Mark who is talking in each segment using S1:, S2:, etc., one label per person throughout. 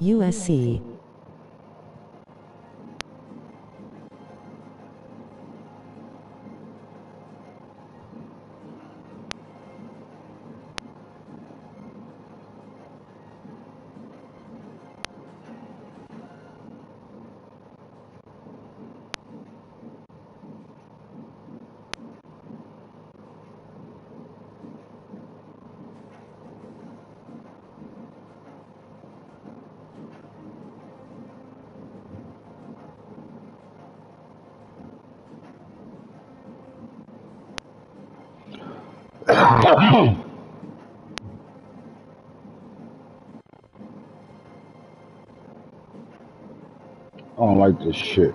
S1: USC.
S2: I don't like this shit.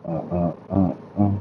S2: Uh, uh, uh, uh.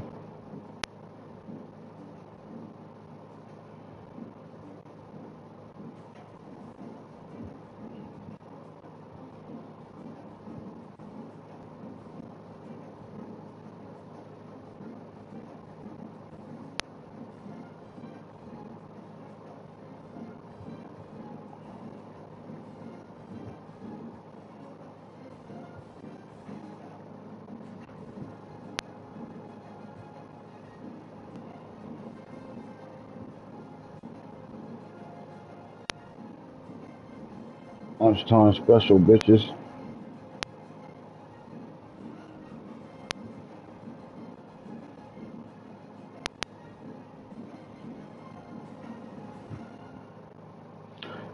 S2: Lunchtime special, bitches.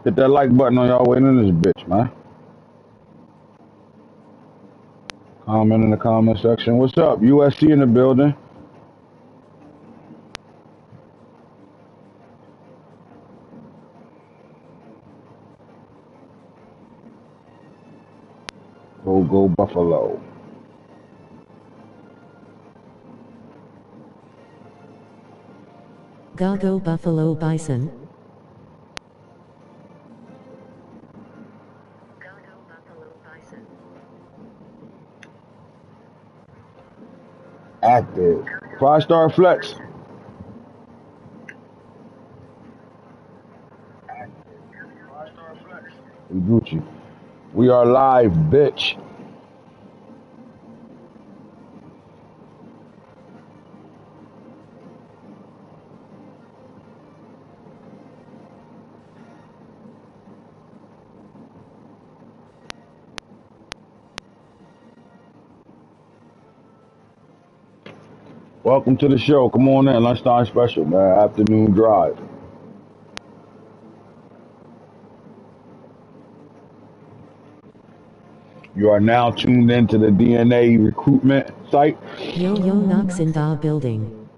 S2: Hit that like button on y'all way in this bitch, man. Comment in the comment section. What's up? USC in the building. Go Buffalo.
S1: Go Buffalo Bison.
S2: Active. 5-star flex. We Gucci. We are live, bitch. Welcome to the show. Come on in. Lunchtime special, man. Afternoon drive. You are now tuned into the DNA recruitment site.
S1: Yo Knox in the building.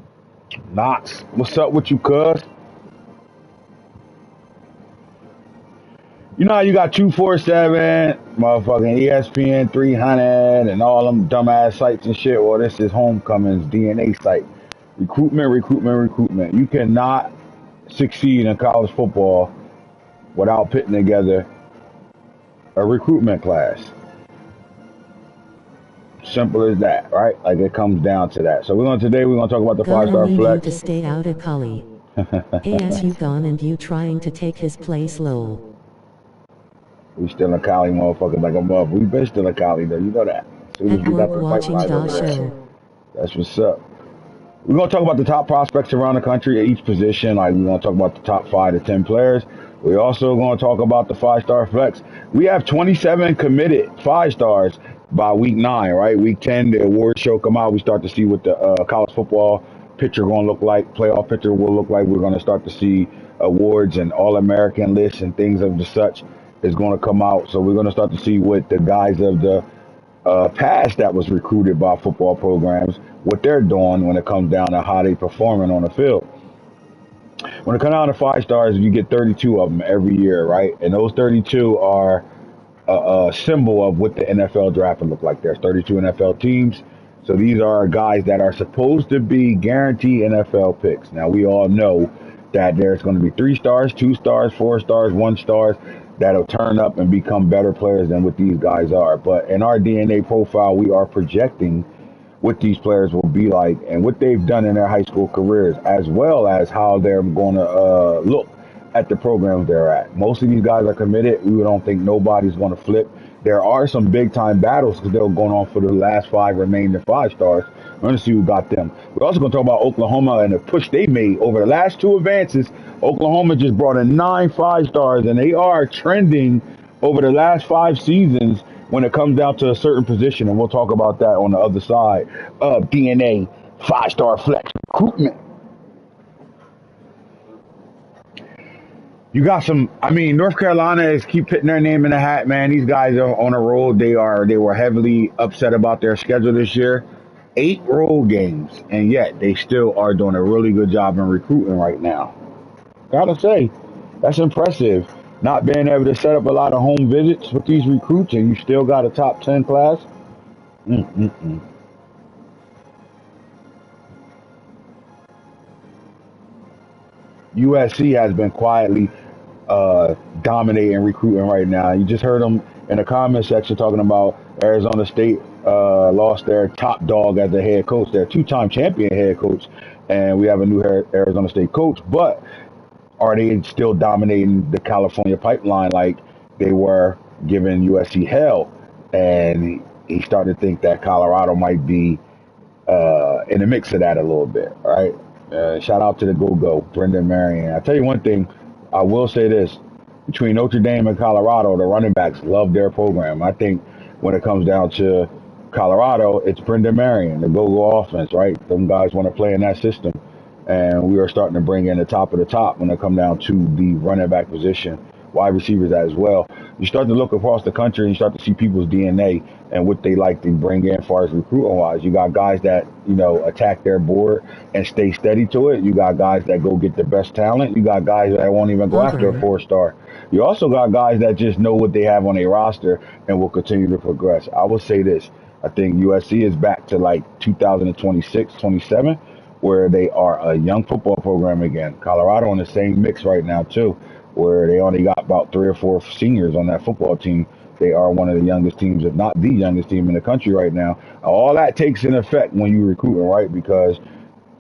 S2: Knox, what's up with you, cuz? You know how you got 247, motherfucking ESPN 300, and all them dumbass sites and shit? Well, this is Homecoming's DNA site. Recruitment. You cannot succeed in college football without putting together a recruitment class. Simple as that, right? Like it comes down to that. So today we're gonna talk about the 5-star flex.
S1: You to stay out of Cali. ASU gone and you trying to take his place, lol.
S2: We still in Cali, motherfucker, like a mother. We been still in Cali, though. You know that. As soon as we got the
S1: watching the show.
S2: That's what's up. We're gonna talk about the top prospects around the country at each position. Like we're gonna talk about the top 5 to 10 players. We're also gonna talk about the 5-star flex. We have 27 committed 5-stars by week 9, right? Week 10, the award show come out. We start to see what the college football picture gonna look like. Playoff picture will look like. We're gonna start to see awards and All-American lists and things of the such is going to come out. So we're going to start to see what the guys of the past that was recruited by football programs, what they're doing when it comes down to how they performing on the field. When it comes down to 5-stars, you get 32 of them every year, right? And those 32 are a symbol of what the NFL draft would look like. There's 32 NFL teams. So these are guys that are supposed to be guaranteed NFL picks. Now we all know that there's going to be 3 stars, 2 stars, 4 stars, 1 stars that'll turn up and become better players than what these guys are. But in our DNA profile, we are projecting what these players will be like and what they've done in their high school careers, as well as how they're going to look at the programs they're at. Most of these guys are committed. We don't think nobody's going to flip. There are some big time battles because they're going on for the last 5 remaining 5 stars. We're going to see who got them. We're also going to talk about Oklahoma and the push they made over the last 2 advances. Oklahoma just brought in 9 5-stars, and they are trending over the last 5 seasons when it comes down to a certain position. And we'll talk about that on the other side of DNA 5-star flex recruitment. You got some. I mean, North Carolina is keep putting their name in the hat, man. These guys are on a roll. They were heavily upset about their schedule this year. 8 road games, and yet they still are doing a really good job in recruiting right now. Gotta say, that's impressive. Not being able to set up a lot of home visits with these recruits, and you still got a top 10 class. Mm-mm-mm. USC has been quietly dominating recruiting right now. You just heard them in the comment section talking about Arizona State lost their top dog as a head coach, their 2-time champion head coach, and we have a new Arizona State coach. But are they still dominating the California pipeline like they were giving USC hell? And he started to think that Colorado might be in the mix of that a little bit, right? Shout out to the Go-Go, Brendan Marion. I'll tell you one thing, I will say this. Between Notre Dame and Colorado, the running backs love their program. I think when it comes down to Colorado, it's Brendan Marion, the Go-Go offense, right? Them guys want to play in that system. And we are starting to bring in the top of the top when it comes down to the running back position, wide receivers as well. You start to look across the country and you start to see people's DNA and what they like to bring in as far as recruiting wise. You got guys that, attack their board and stay steady to it. You got guys that go get the best talent. You got guys that won't even go after a 4-star. You also got guys that just know what they have on their roster and will continue to progress. I will say this. I think USC is back to like 2026, 27, where they are a young football program again. Colorado in the same mix right now too, where they only got about 3 or 4 seniors on that football team. They are one of the youngest teams, if not the youngest team in the country right now. All that takes in effect when you recruiting, right? Because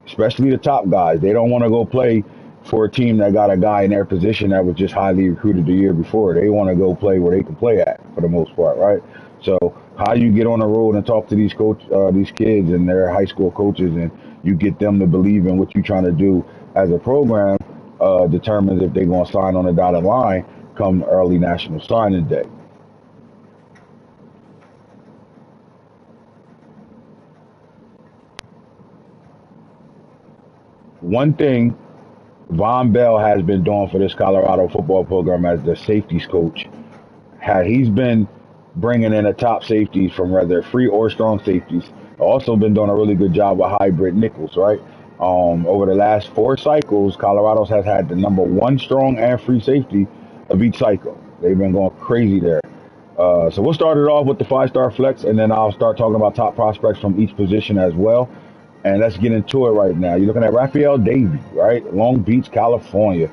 S2: especially the top guys, they don't want to go play for a team that got a guy in their position that was just highly recruited the year before. They want to go play where they can play at for the most part, right? So how you get on the road and talk to these kids and their high school coaches, and you get them to believe in what you're trying to do as a program, determines if they're going to sign on the dotted line come early National Signing Day. One thing Von Bell has been doing for this Colorado football program as the safeties coach, he's been bringing in the top safeties from whether free or strong safeties. Also been doing a really good job with hybrid nickels, right? Over the last 4 cycles, Colorado's has had the number 1 strong and free safety of each cycle. They've been going crazy there. So we'll start it off with the 5-star flex, and then I'll start talking about top prospects from each position as well. And let's get into it right now. You're looking at Raphael Davey, right? Long Beach, California.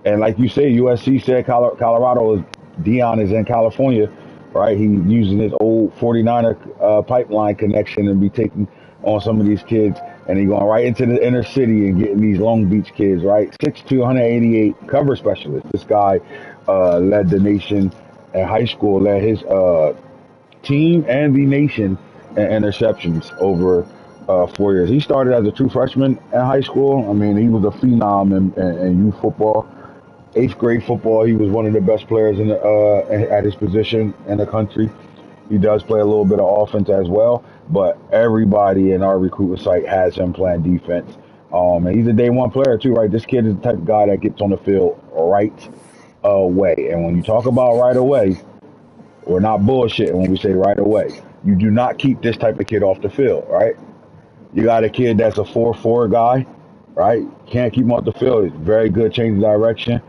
S2: And like you say, USC said Colorado Dion is in California, right? He's using his old 49er pipeline connection and be taking on some of these kids. And he's going right into the inner city and getting these Long Beach kids, right? 6'2", 188 cover specialist. This guy led the nation in high school, led his team and the nation in interceptions over 4 years. He started as a true freshman in high school. I mean, he was a phenom in youth football. 8th grade football, he was one of the best players at his position in the country. He does play a little bit of offense as well, but everybody in our recruiting site has him playing defense. And he's a day 1 player too, right? This kid is the type of guy that gets on the field right away. And when you talk about right away, we're not bullshitting when we say right away. You do not keep this type of kid off the field, right? You got a kid that's a 4-4 guy, right? Can't keep him off the field. He's very good change of direction.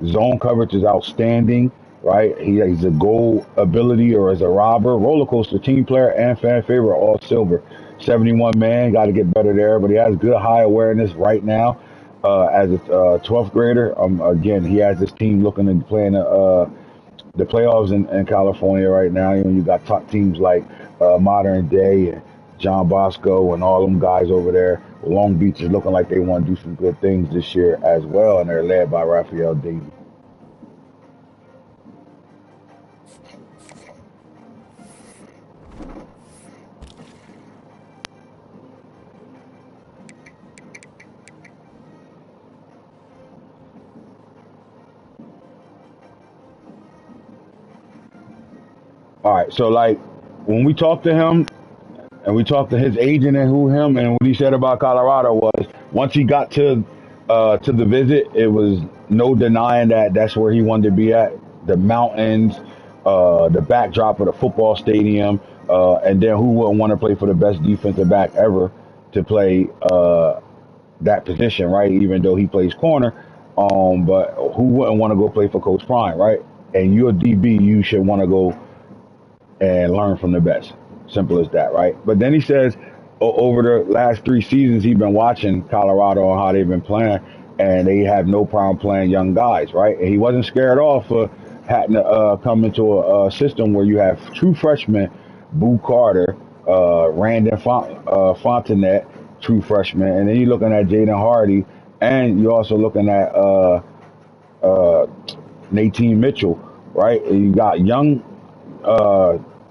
S2: Zone coverage is outstanding. right? He's a goal ability or as a robber, roller coaster, team player, and fan favorite, all silver. 71 man, got to get better there, but he has good high awareness right now. As a 12th grader, again, he has this team looking to play in the playoffs in California right now. You know, you got top teams like Modern Day and John Bosco and all them guys over there. Long Beach is looking like they want to do some good things this year as well, and they're led by Raphael Davies. All right, so like when we talked to him and we talked to his agent and who him and what he said about Colorado was once he got to the visit, it was no denying that that's where he wanted to be at. The mountains, the backdrop of the football stadium, and then who wouldn't want to play for the best defensive back ever to play that position, right? Even though he plays corner, but who wouldn't want to go play for Coach Prime, right? And you're a DB, you should want to go and learn from the best. Simple as that, right? But then he says over the last 3 seasons, he's been watching Colorado and how they've been playing, and they have no problem playing young guys, right? And he wasn't scared off for having to come into a system where you have true freshmen, Boo Carter, Randon Fontenette, true freshman, and then you're looking at Jaden Hardy, and you're also looking at Nathan Mitchell, right? And you got young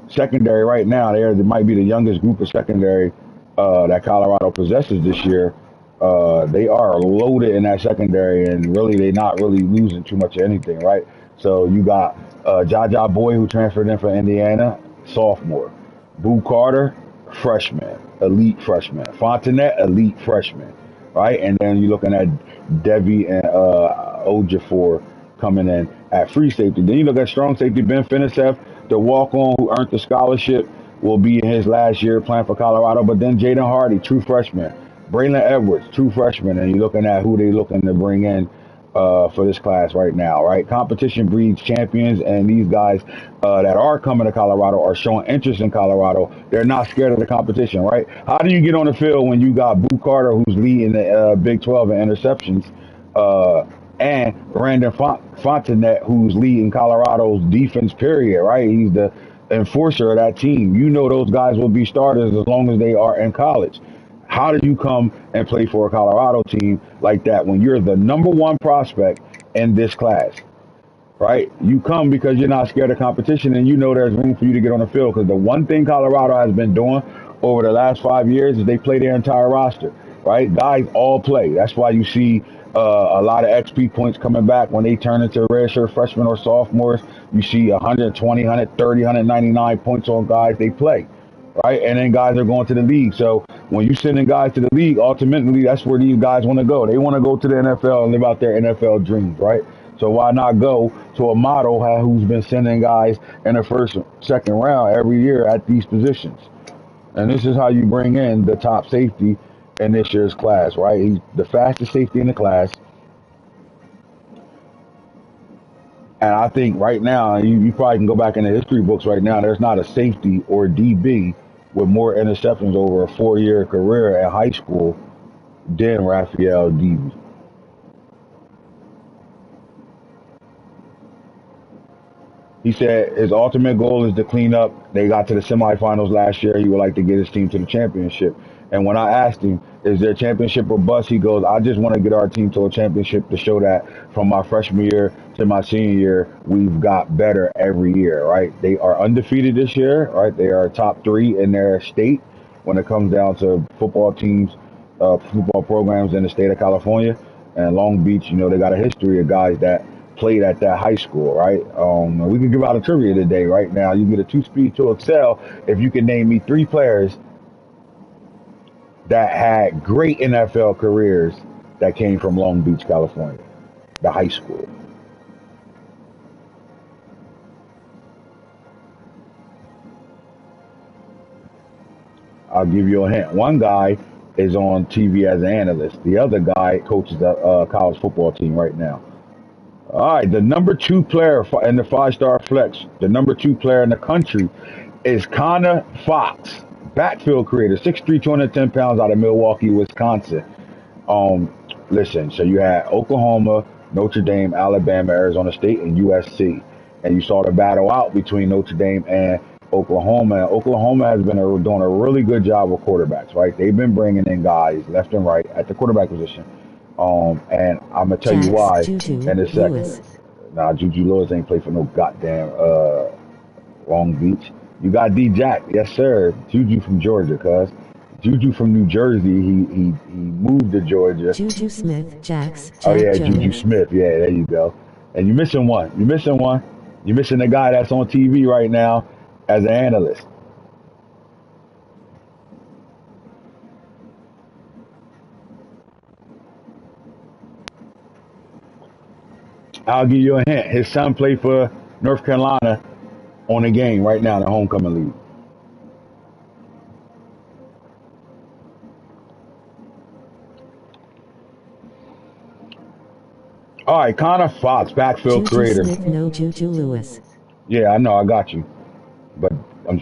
S2: secondary right now. They might be the youngest group of secondary that Colorado possesses this year. They are loaded in that secondary, and really they're not really losing too much of anything, right? So you got Jaja Boy, who transferred in from Indiana, sophomore. Boo Carter, freshman, elite freshman. Fontenette, elite freshman, right? And then you're looking at Devi and Ojafor coming in at free safety. Then you look at strong safety, Ben Finisef, the walk-on who earned the scholarship, will be in his last year playing for Colorado. But then Jaden Hardy, true freshman. Braylon Edwards, true freshman. And you're looking at who they looking to bring in for this class right now, right? Competition breeds champions, and these guys that are coming to Colorado are showing interest in Colorado. They're not scared of the competition, right? How do you get on the field when you got Boo Carter, who's leading the Big 12 in interceptions, and Brandon Fontenette, who's leading Colorado's defense, period, right? He's the enforcer of that team. You know those guys will be starters as long as they are in college. How do you come and play for a Colorado team like that when you're the #1 prospect in this class, right? You come because you're not scared of competition, and you know there's room for you to get on the field, because the one thing Colorado has been doing over the last 5 years is they play their entire roster, right? Guys all play. That's why you see a lot of XP points coming back when they turn into redshirt freshmen or sophomores. You see 120, 130, 199 points on guys they play, right? And then guys are going to the league. So when you sending guys to the league, ultimately that's where these guys want to go. They want to go to the NFL and live out their NFL dreams, right? So why not go to a model who's been sending guys in the first, second round every year at these positions? And this is how you bring in the top safety in this year's class, right? He's the fastest safety in the class. And I think right now, you probably can go back in the history books right now, there's not a safety or DB with more interceptions over a 4-year career at high school than Raphael Davies. He said his ultimate goal is to clean up. They got to the semifinals last year. He would like to get his team to the championship. And when I asked him, is there a championship or bust? He goes, I just want to get our team to a championship to show that from my freshman year to my senior year, we've got better every year, right? They are undefeated this year, right? They are top 3 in their state when it comes down to football teams, football programs in the state of California. And Long Beach, you know, they got a history of guys that played at that high school, right? We can give out a trivia today, right now. You get a 2-speed to excel if you can name me 3 players that had great NFL careers that came from Long Beach, California, the high school. I'll give you a hint. One guy is on TV as an analyst. The other guy coaches the college football team right now. All right, the number 2 player in the 5-star flex, the number 2 player in the country is Connor Fox, backfield creator, 6'3", 210 pounds out of Milwaukee, Wisconsin. Um, Listen, so you had Oklahoma, Notre Dame, Alabama, Arizona State, and USC. And you saw the battle out between Notre Dame and Oklahoma. And Oklahoma has been doing a really good job with quarterbacks, right? They've been bringing in guys left and right at the quarterback position. And I'm going to tell you
S1: Jax,
S2: why
S1: Juju,
S2: in a second.
S1: Lewis.
S2: Nah, Juju Lewis ain't played for no goddamn Long Beach. You got D Jack, yes sir. Juju from Georgia, cuz. Juju from New Jersey. He moved to Georgia.
S1: Juju Smith, Jax,
S2: Oh
S1: Jack
S2: yeah, Juju
S1: Jones.
S2: Smith. Yeah, there you go. And you're missing one. You're missing one. You're missing the guy that's on TV right now as an analyst. I'll give you a hint. His son played for North Carolina on the game right now in the homecoming league. All right, Connor Fox, backfield
S1: Juju
S2: creator.
S1: Smith, no Juju Lewis.
S2: Yeah, I know, I got you. But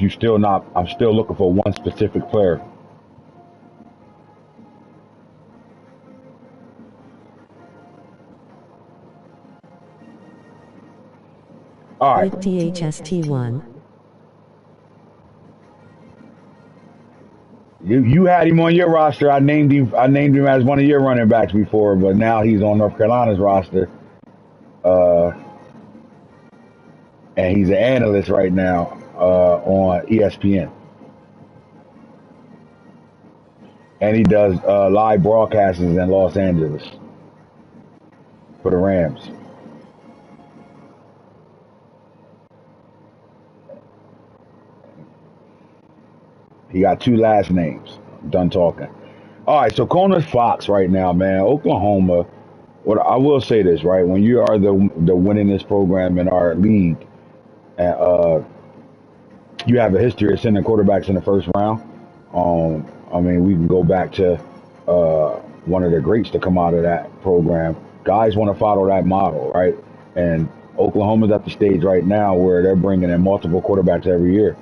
S2: you still not. I'm still looking for one specific player. All right.
S1: Big THST1.
S2: You had him on your roster. I named him. I named him as one of your running backs before, but now he's on North Carolina's roster, uh, and he's an analyst right now on ESPN, and he does live broadcasts in Los Angeles for the Rams. He got 2 last names. I'm done talking. All right, so Connor Fox right now, man, Oklahoma. What I will say this, right? When you are the winningest program in our league, and you have a history of sending quarterbacks in the first round. I mean, we can go back to one of the greats to come out of that program. Guys want to follow that model, right? And Oklahoma's at the stage right now where they're bringing in multiple quarterbacks every year.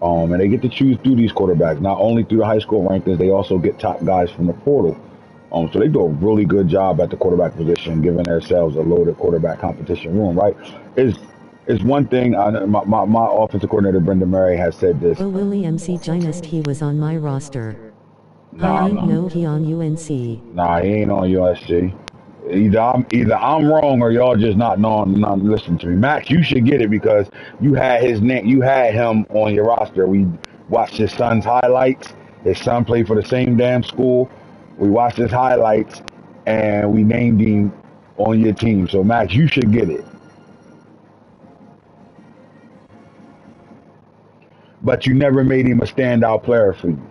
S2: And they get to choose through these quarterbacks, not only through the high school rankings, they also get top guys from the portal. So they do a really good job at the quarterback position, giving themselves a loaded quarterback competition room, right? Is one thing, my offensive coordinator, Brenda Murray, has said this.
S1: Oh, Willie MC Gynest, he was on my roster. I
S2: Nah,
S1: ain't know he on UNC.
S2: nah, he ain't on USC. Either I'm wrong or y'all just not listening to me. Max, you should get it because you had his name, you had him on your roster. We watched his son's highlights. His son played for the same damn school. We watched his highlights and we named him on your team. So Max, you should get it. But you never made him a standout player for you.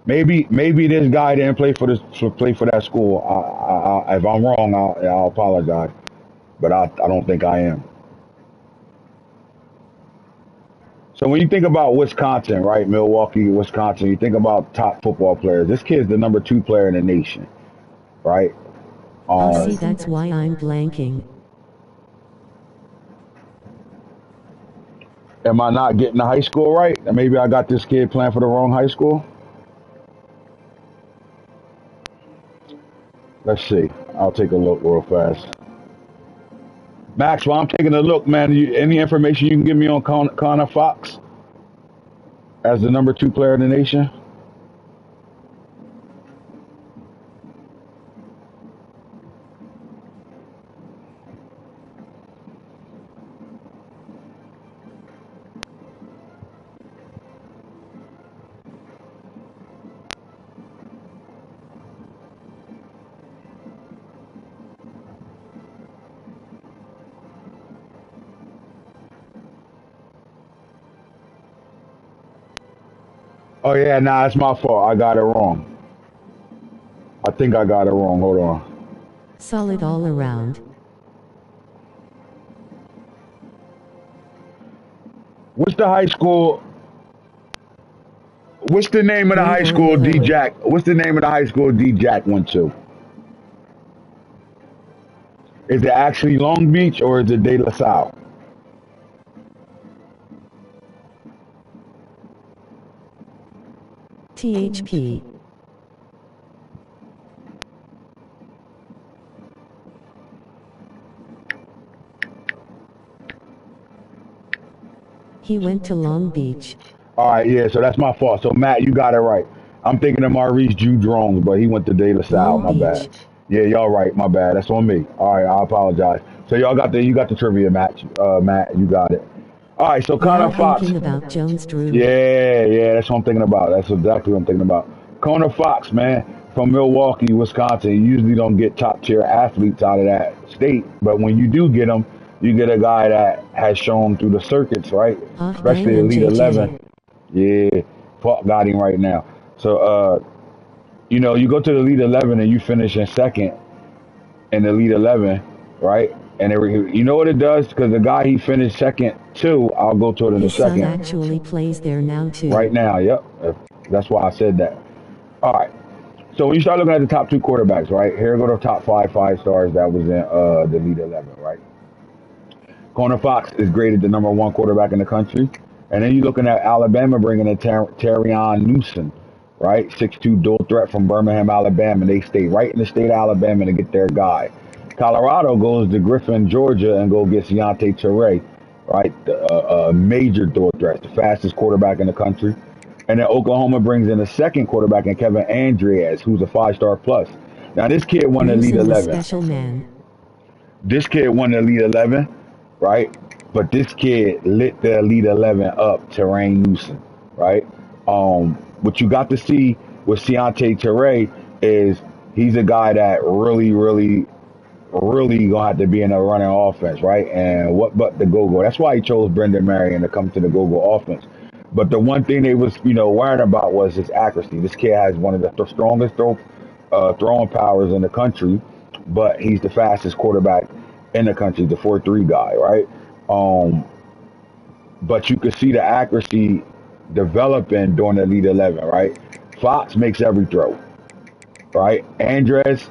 S2: Maybe this guy didn't play for that school. If I'm wrong, I'll apologize, but I don't think I am. So when you think about Wisconsin, right, Milwaukee, Wisconsin, you think about top football players. This kid's the number 2 player in the nation, right?
S1: I'll see,
S2: Um,
S1: that's why I'm blanking.
S2: am I not getting the high school right? Maybe I got this kid playing for the wrong high school. Let's see. I'll take a look real fast. Max, while I'm taking a look, man, any information you can give me on Connor Fox as the number 2 player in the nation? Oh yeah, nah, it's my fault. I got it wrong. I think I got it wrong. Hold on.
S1: Solid all around.
S2: What's the high school? What's the name of the high
S1: Right on
S2: school
S1: the
S2: D
S1: hood.
S2: Jack? What's the name of the high school D Jack went to? Is it actually Long Beach or is it De La Salle?
S1: THP. He went to Long Beach.
S2: All right, yeah, so that's my fault. So Matt, you got it right. I'm thinking of Maurice Drew Drones, but he went to De La Salle.
S1: Long
S2: My bad.
S1: Beach.
S2: Yeah, y'all right. My bad. That's on me. All right, I apologize. So y'all got you got the trivia match. Matt, you got it. All right, so
S1: Y'all
S2: Connor Fox.
S1: thinking about Jones Drew.
S2: Yeah, that's what I'm thinking about. That's exactly what I'm thinking about. Connor Fox, man, from Milwaukee, Wisconsin. You usually don't get top tier athletes out of that state, but when you do get them, you get a guy that has shown through the circuits, right?
S1: Bang
S2: Especially
S1: on
S2: Elite
S1: JJ.
S2: 11. Yeah, Paul got him right now. So, you go to the Elite 11 and you finish in second in the Elite 11, right? And you know what it does? Because the guy he finished second to, I'll go to it in a
S1: His son
S2: second.
S1: actually plays there now
S2: Right
S1: too.
S2: now, yep. That's why I said that. All right. So when you start looking at the top two quarterbacks, right? Here go the top five stars that was in the Elite 11, right? Connor Fox is graded the number one quarterback in the country. And then you're looking at Alabama bringing in Terrion Newsom, right? 6'2" dual threat from Birmingham, Alabama. They stay right in the state of Alabama to get their guy. Colorado goes to Griffin, Georgia, and go get Deontay Terray, right? A major dual threat, the fastest quarterback in the country. And then Oklahoma brings in a second quarterback in Kevin Andreas, who's a five-star plus. Now, this kid won the Elite
S1: Newsom's a
S2: 11.
S1: special man.
S2: This kid won the Elite 11, right? But this kid lit the Elite 11 up, Terrain Newsom, right? What you got to see with Deontay Terray is he's a guy that really gonna have to be in a running offense, right? And what but the go-go. That's why he chose Brendan Marion to come to the go-go offense. But the one thing they was, worrying about was his accuracy. This kid has one of the strongest throwing powers in the country, but he's the fastest quarterback in the country, the 4.3 guy, right? Um, but you could see the accuracy developing during the Elite 11, right? Fox makes every throw, right? Andres,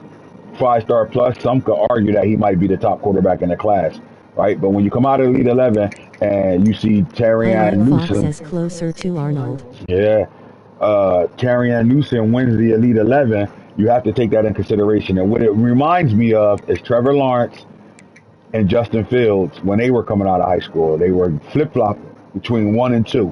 S2: five-star plus. Some could argue that he might be the top quarterback in the class, right? But when you come out of Elite 11 and you see
S1: I like
S2: Terrian
S1: Fox
S2: Newsom,
S1: as closer to Arnold.
S2: yeah, Terrian Newsom wins the Elite 11, you have to take that in consideration. And what it reminds me of is Trevor Lawrence and Justin Fields when they were coming out of high school. They were flip-flopping between 1 and 2.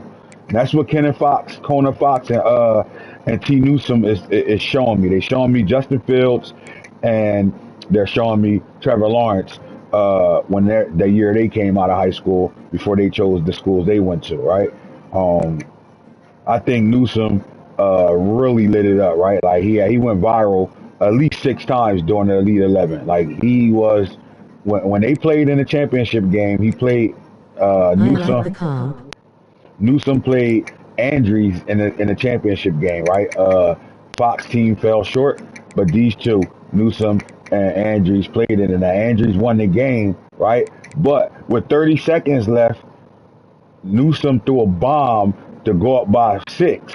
S2: And that's what Connor Fox, and T. Newsom is showing me. They're showing me Justin Fields, and they're showing me Trevor Lawrence when the year they came out of high school before they chose the schools they went to. Right. Um, I think Newsom really lit it up. Right. Like he went viral at least 6 times during the Elite 11. Like he was when they played in the championship game. He played
S1: I like the
S2: Newsom.
S1: comp.
S2: Newsom played Andrews in the championship game, right? Fox team fell short, but these two, Newsom and Andrews, played it, and Andrews won the game, right? But with 30 seconds left, Newsom threw a bomb to go up by 6,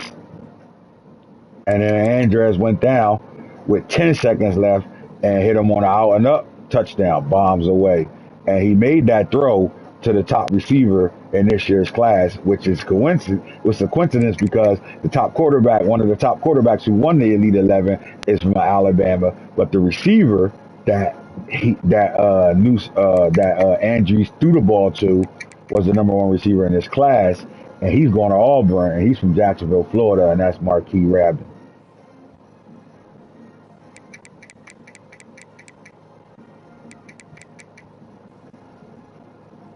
S2: and then Andres went down with 10 seconds left and hit him on an out and up touchdown, bombs away. And he made that throw to the top receiver in this year's class, which is coincidence. It was a coincidence because one of the top quarterbacks who won the Elite 11 is from Alabama, but the receiver that Andrews threw the ball to was the number one receiver in this class, and he's going to Auburn, and he's from Jacksonville, Florida, and that's Marquis Rabin.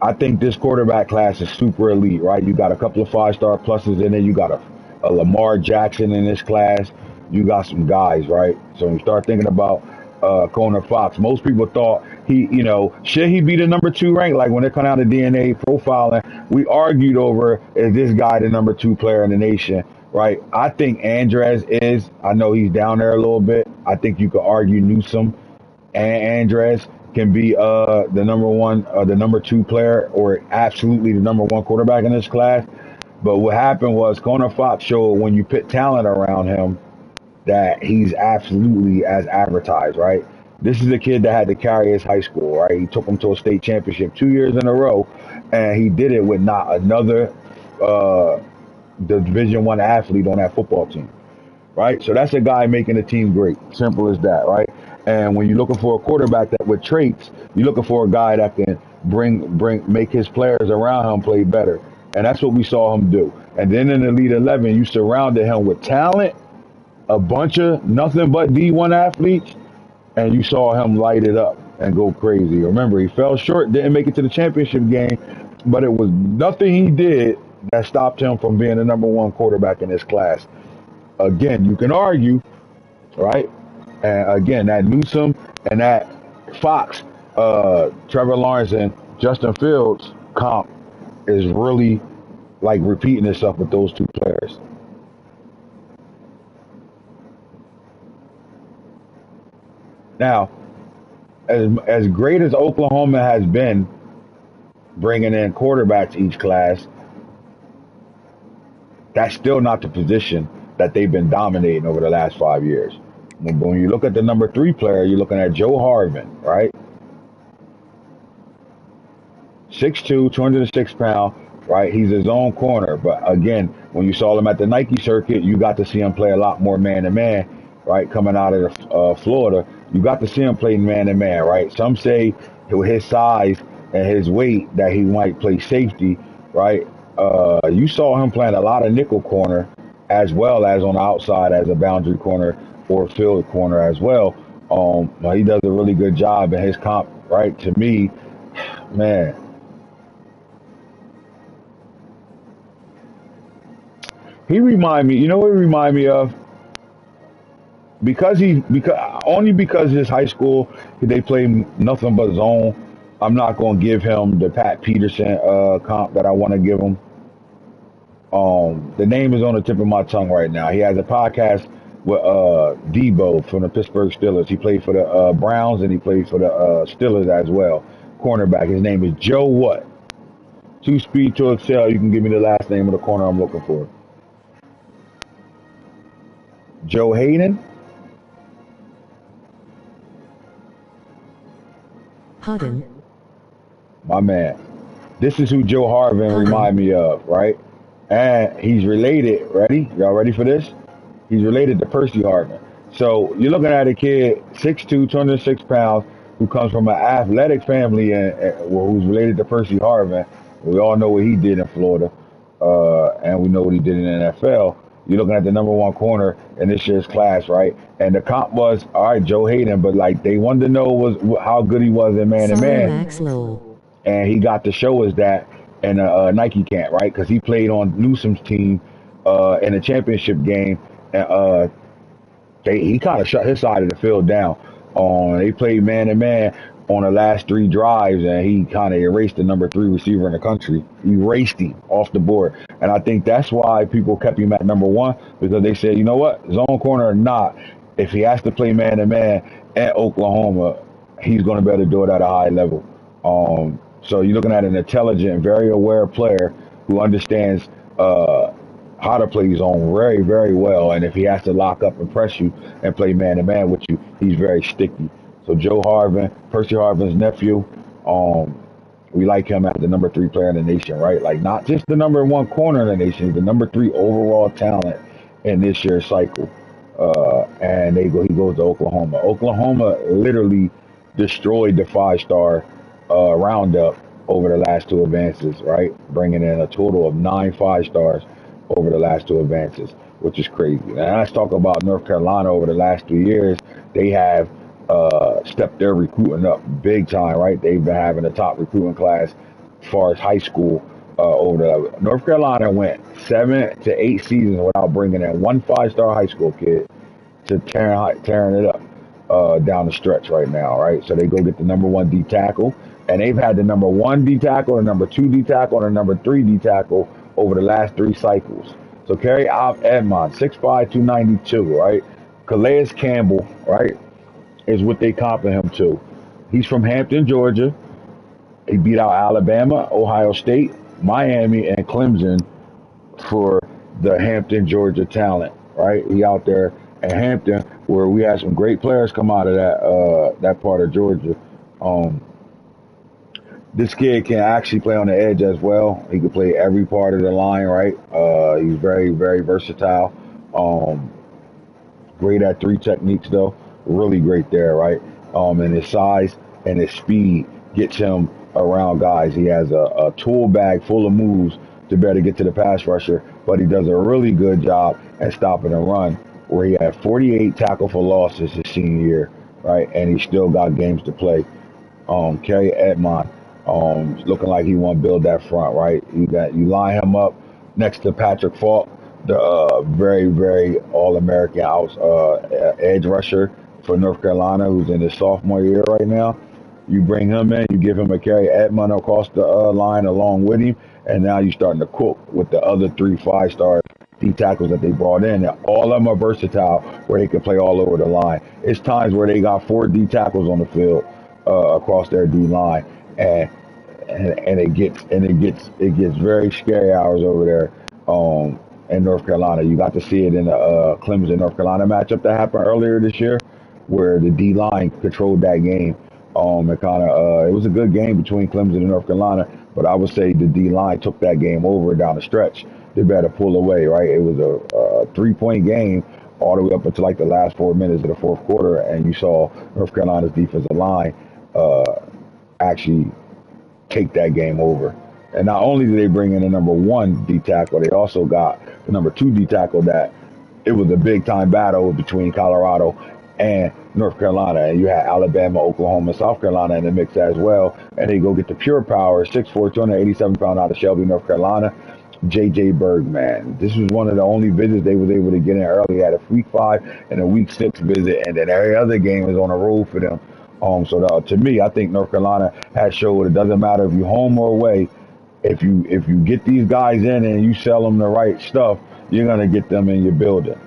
S2: I think this quarterback class is super elite, right? You got a couple of five-star pluses in there. You got a Lamar Jackson in this class. You got some guys, right? So when you start thinking about Connor Fox, most people thought should he be the number 2 ranked? Like when it come out of DNA profiling, we argued over is this guy the number 2 player in the nation, right? I think Andres is. I know he's down there a little bit. I think you could argue Newsom and Andres can be the number 2 player or absolutely the number 1 quarterback in this class. But what happened was Corner Fox showed when you put talent around him that he's absolutely as advertised, right? This is a kid that had to carry his high school, right? He took him to a state championship 2 years in a row, and he did it with not another uh, Division One athlete on that football team, right? So that's a guy making the team great. Simple as that, right? And when you're looking for a quarterback that with traits, you're looking for a guy that can make his players around him play better. And that's what we saw him do. And then in the Elite 11, you surrounded him with talent, a bunch of nothing but D1 athletes, and you saw him light it up and go crazy. Remember, he fell short, didn't make it to the championship game, but it was nothing he did that stopped him from being the number one quarterback in his class. Again, you can argue, right? And again, that Newsom and that Fox, Trevor Lawrence and Justin Fields comp is really like repeating itself with those two players. Now, as great as Oklahoma has been bringing in quarterbacks each class, that's still not the position that they've been dominating over the last 5 years. When you look at the number 3 player, you're looking at Joe Harvin, right? 6'2", 206 pounds, right? He's his own corner. But again, when you saw him at the Nike circuit, you got to see him play a lot more man-to-man, right? Coming out of Florida, you got to see him play man-to-man, right? Some say with his size and his weight that he might play safety, right? You saw him playing a lot of nickel corner as well as on the outside as a boundary corner or field corner as well. He does a really good job in his comp, right? To me, man, he remind me, you know what he remind me of? Because his high school they play nothing but zone. I'm not going to give him the Pat Peterson comp that I want to give him. The name is on the tip of my tongue right now. He has a podcast with Debo from the Pittsburgh Steelers. He played for the Browns and he played for the Steelers as well. Cornerback. His name is Joe what? Two speed to excel. You can give me the last name of the corner I'm looking for. Joe Hayden.
S1: Hudden.
S2: My man. This is who Joe Harvin remind me of, right? And he's related. Ready? Y'all ready for this? He's related to Percy Harvin. So you're looking at a kid, 6'2", 206 pounds, who comes from an athletic family and who's related to Percy Harvin. We all know what he did in Florida, and we know what he did in the NFL. You're looking at the number 1 corner in this year's class, right? And the comp was, all right, Joe Hayden, but like they wanted to know was how good he was in man-to-man. And he got to show us that in a Nike camp, right? Because he played on Newsom's team in a championship game. And he kind of shut his side of the field down. They played man-to-man on the last 3 drives, and he kind of erased the number 3 receiver in the country. He erased him off the board. And I think that's why people kept him at number 1, because they said, you know what, zone corner or not, if he has to play man-to-man at Oklahoma, he's going to be able to do it at a high level. So you're looking at an intelligent, very aware player who understands how to play zone very, very well. And if he has to lock up and press you and play man-to-man with you, he's very sticky. So Joe Harvin, Percy Harvin's nephew, we like him as the number 3 player in the nation, right? Like not just the number 1 corner in the nation, he's the number 3 overall talent in this year's cycle. And he goes to Oklahoma. Oklahoma literally destroyed the 5-star roundup over the last 2 advances, right? Bringing in a total of 9 5-stars over the last 2 advances, which is crazy. And let's talk about North Carolina over the last 3 years. They have stepped their recruiting up big time, right? They've been having a top recruiting class as far as high school North Carolina went 7 to 8 seasons without bringing in 1 5-star high school kid to tearing it up down the stretch right now, right? So they go get the number 1 D tackle, and they've had the number 1 D tackle, the number 2 D tackle, and the number 3 D tackle over the last 3 cycles. So Kerry Edmond, 6'5", 292, right? Calais Campbell, right, is what they comping him to. He's from Hampton, Georgia. He beat out Alabama, Ohio State, Miami, and Clemson for the Hampton, Georgia talent, right? He out there at Hampton, where we had some great players come out of that part of Georgia. Um, this kid can actually play on the edge as well. He can play every part of the line, right? He's very, very versatile. Um, Great at three techniques, though. Really great there, right? And his size and his speed gets him around guys. He has a tool bag full of moves to better get to the pass rusher, but he does a really good job at stopping the run, where he had 48 tackle for losses his senior year, right? And he still got games to play. Kerry Edmond, looking like he want to build that front, right? You line him up next to Patrick Falk, the very, very All-American edge rusher for North Carolina, who's in his sophomore year right now. You bring him in, you give him a Kerry Edmond across the line along with him, and now you're starting to cook with the other 3 5-star D tackles that they brought in. And all of them are versatile, where they can play all over the line. It's times where they got 4 D tackles on the field across their D line, and it gets very scary hours over there in North Carolina. You got to see it in the Clemson North Carolina matchup that happened earlier this year, where the D line controlled that game. It was a good game between Clemson and North Carolina, but I would say the D line took that game over down the stretch. They better pull away, right? It was a 3-point game all the way up until like the last 4 minutes of the fourth quarter, and you saw North Carolina's defensive line actually take that game over. And not only did they bring in the number 1 D tackle, they also got the number 2 D tackle. That it was a big time battle between Colorado and North Carolina, and you had Alabama, Oklahoma, and South Carolina in the mix as well. And they go get the pure power, 6'4", 287-pound out of Shelby, North Carolina, J.J. Bergman. This was one of the only visits they was able to get in early. Had a week 5 and a week 6 visit, and then every other game is on the road for them. To me, I think North Carolina has showed it doesn't matter if you home or away. If you get these guys in and you sell them the right stuff, you're gonna get them in your building.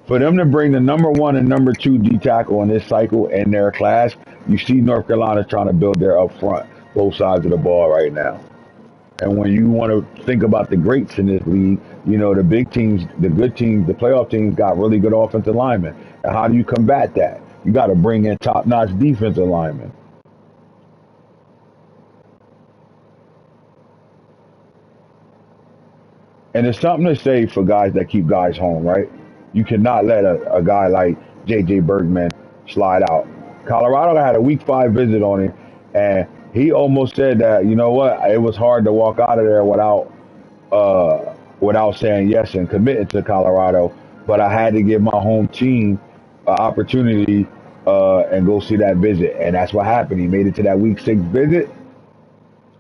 S2: For them to bring the number 1 and number 2 D tackle in this cycle in their class, you see North Carolina trying to build their up front, both sides of the ball right now. And when you want to think about the greats in this league, you know, the big teams, the good teams, the playoff teams got really good offensive linemen. And how do you combat that? You got to bring in top-notch defensive linemen. And there's something to say for guys that keep guys home, right? You cannot let a guy like J.J. Bergman slide out. Colorado had a week 5 visit on him, and he almost said that, you know what, it was hard to walk out of there without saying yes and committing to Colorado, but I had to give my home team an opportunity and go see that visit. And that's what happened. He made it to that week 6 visit,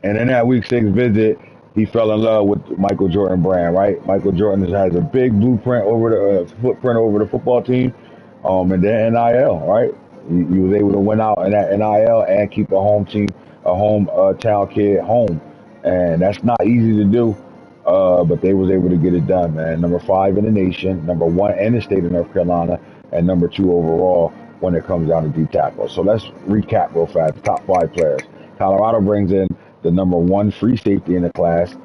S2: and in that week 6 visit, he fell in love with Michael Jordan brand, right? Michael Jordan has a big blueprint over the footprint over the football team, and then NIL, right? He was able to win out in that NIL and keep a home team, a home town kid home, and that's not easy to do. But they was able to get it done, man. Number 5 in the nation, number 1 in the state of North Carolina, and number 2 overall when it comes down to D tackle. So let's recap real fast. The top 5 players. Colorado brings in the number 1 free safety in the class.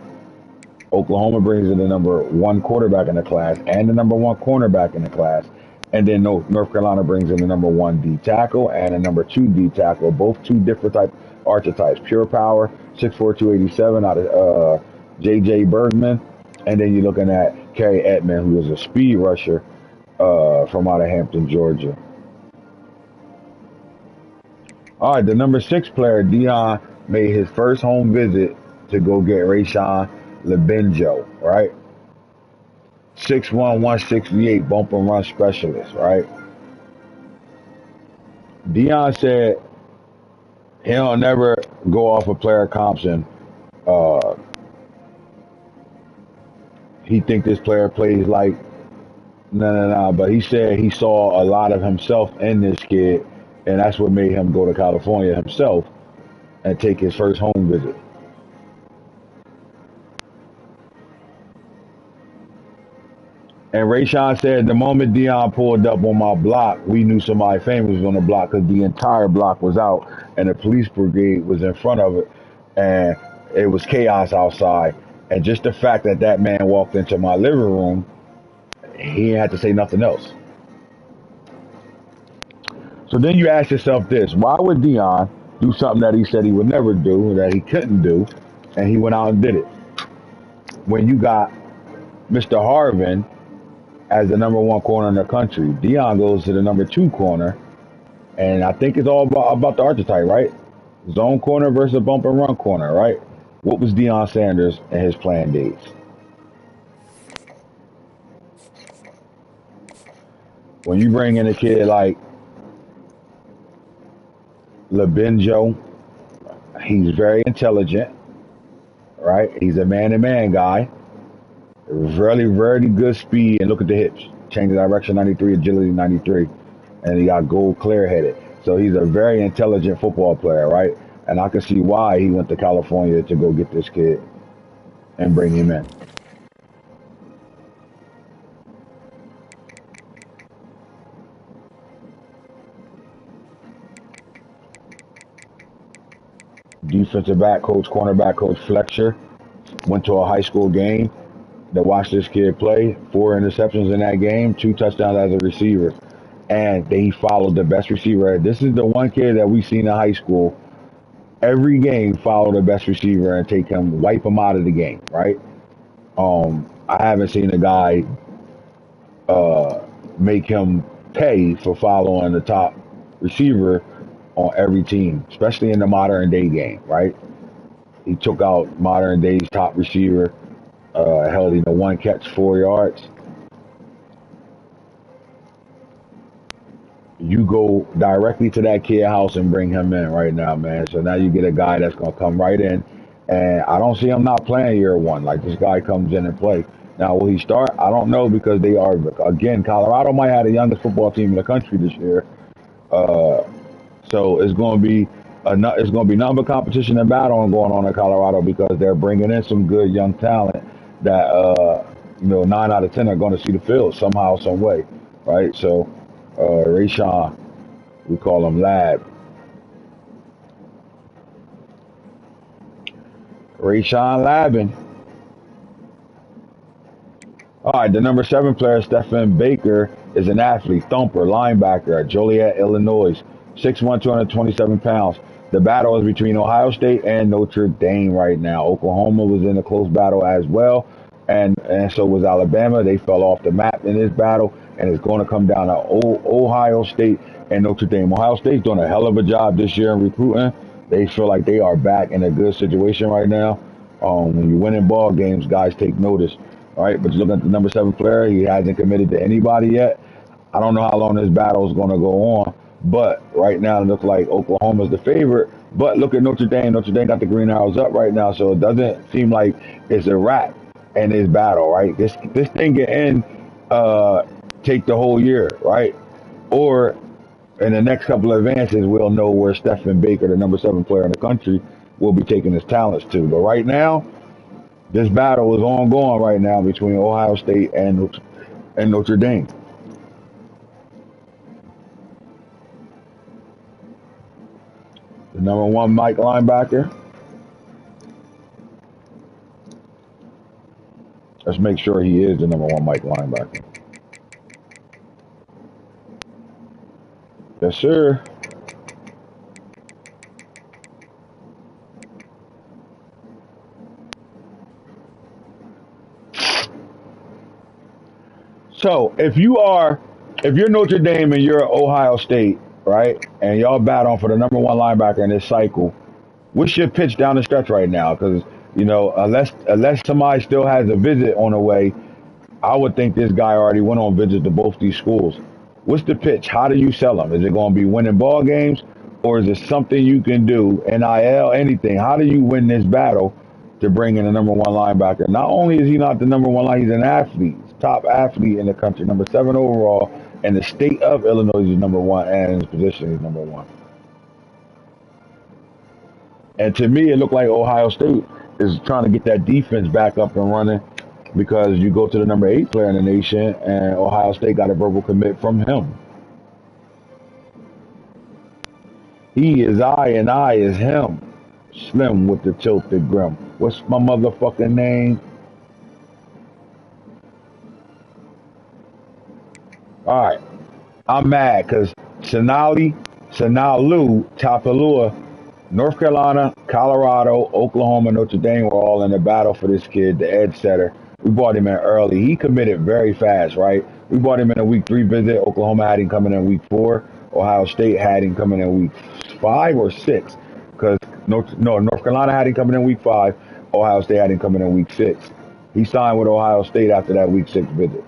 S2: Oklahoma brings in the number 1 quarterback in the class and the number 1 cornerback in the class. And then North Carolina brings in the number 1 D tackle and a number 2 D tackle, both 2 different type archetypes. Pure power, 6'4", 287 out of J.J. Bergman. And then you're looking at Kerry Edmond, who is a speed rusher from out of Hampton, Georgia. All right, the number 6 player, Dion, made his first home visit to go get Rayshawn Lebenjo, right? 6'1", 168, bump and run specialist, right? Dion said he'll never go off of player comps, and he think this player plays like no. But he said he saw a lot of himself in this kid, and that's what made him go to California himself and take his first home visit. And Rayshawn said, the moment Dion pulled up on my block, we knew somebody famous was on the block because the entire block was out and the police brigade was in front of it, and it was chaos outside. And just the fact that that man walked into my living room, he ain't had to say nothing else. So then you ask yourself this: why would Dion do something that he said he would never do, that he couldn't do, and he went out and did it? When you got Mr. Harvin as the number one corner in the country, Dion goes to the number two corner, and I think it's all about the archetype, right? Zone corner versus bump and run corner, right? What was Deion Sanders in his playing days? When you bring in a kid like LaBenjo, he's very intelligent, right? He's a man-to-man guy, really, very good speed, and look at the hips. Change of direction 93, agility 93, and he got gold clear-headed. So he's a very intelligent football player, right? And I can see why he went to California to go get this kid and bring him in. Defensive back coach, cornerback coach Fletcher went to a high school game to watch this kid play. 4 interceptions in that game, 2 touchdowns as a receiver. And he followed the best receiver. This is the one kid that we seen in high school. Every game follow the best receiver and take him, wipe him out of the game, right? I haven't seen a guy make him pay for following the top receiver on every team, especially in the modern day game, right? He took out modern day's top receiver, held him to 1 catch, 4 yards. You go directly to that kid house and bring him in right now, man. So now you get a guy that's going to come right in. And I don't see him not playing year one. Like, this guy comes in and play. Now, will he start? I don't know, because they are, again, Colorado might have the youngest football team in the country this year. So it's going to be nothing but competition and battle going on in Colorado, because they're bringing in some good young talent that 9 out of 10 are going to see the field somehow, some way, right? So Rayshawn, we call him Lab. Rayshawn Labin. All right, the number 7 player, Stephen Baker, is an athlete, thumper, linebacker at Joliet, Illinois, 6'1", 227 pounds. The battle is between Ohio State and Notre Dame right now. Oklahoma was in a close battle as well, and so was Alabama. They fell off the map in this battle, and it's going to come down to Ohio State and Notre Dame. Ohio State's doing a hell of a job this year in recruiting. They feel like they are back in a good situation right now. When you're winning ball games, guys take notice. All right, but you look at the number 7 player, he hasn't committed to anybody yet. I don't know how long this battle is going to go on, but right now it looks like Oklahoma's the favorite. But look at Notre Dame. Notre Dame got the green arrows up right now, so it doesn't seem like it's a wrap in this battle, right? This thing can end, take the whole year, right? Or in the next couple of advances, we'll know where Stephen Baker, the number 7 player in the country, will be taking his talents to. But right now, this battle is ongoing right now between Ohio State and Notre Dame. The number 1 Mike linebacker. Let's make sure he is the number 1 Mike linebacker. Yes, sir. So if you're Notre Dame and you're Ohio State, right, and y'all battling for the number 1 linebacker in this cycle, what's your pitch down the stretch right now? Because unless somebody still has a visit on the way, I would think this guy already went on visits to both these schools. What's the pitch? How do you sell him? Is it going to be winning ball games, or is it something you can do, NIL, anything? How do you win this battle to bring in the number 1 linebacker? Not only is he not the number 1 line, he's an athlete, top athlete in the country, number 7 overall, and the state of Illinois is number 1, and in his position is number 1. And to me, it looked like Ohio State is trying to get that defense back up and running, because you go to the number 8 player in the nation, and Ohio State got a verbal commit from him. He is I, and I is him. Slim with the tilted grim. What's my motherfucking name? All right. I'm mad because Sonali, Tapalua, North Carolina, Colorado, Oklahoma, Notre Dame were all in the battle for this kid, the edge setter. We brought him in early. He committed very fast, right? We brought him in a week 3 visit. Oklahoma had him coming in week 4. Ohio State had him coming in week 5 or 6. Because North Carolina had him coming in week 5. Ohio State had him coming in week 6. He signed with Ohio State after that week 6 visit.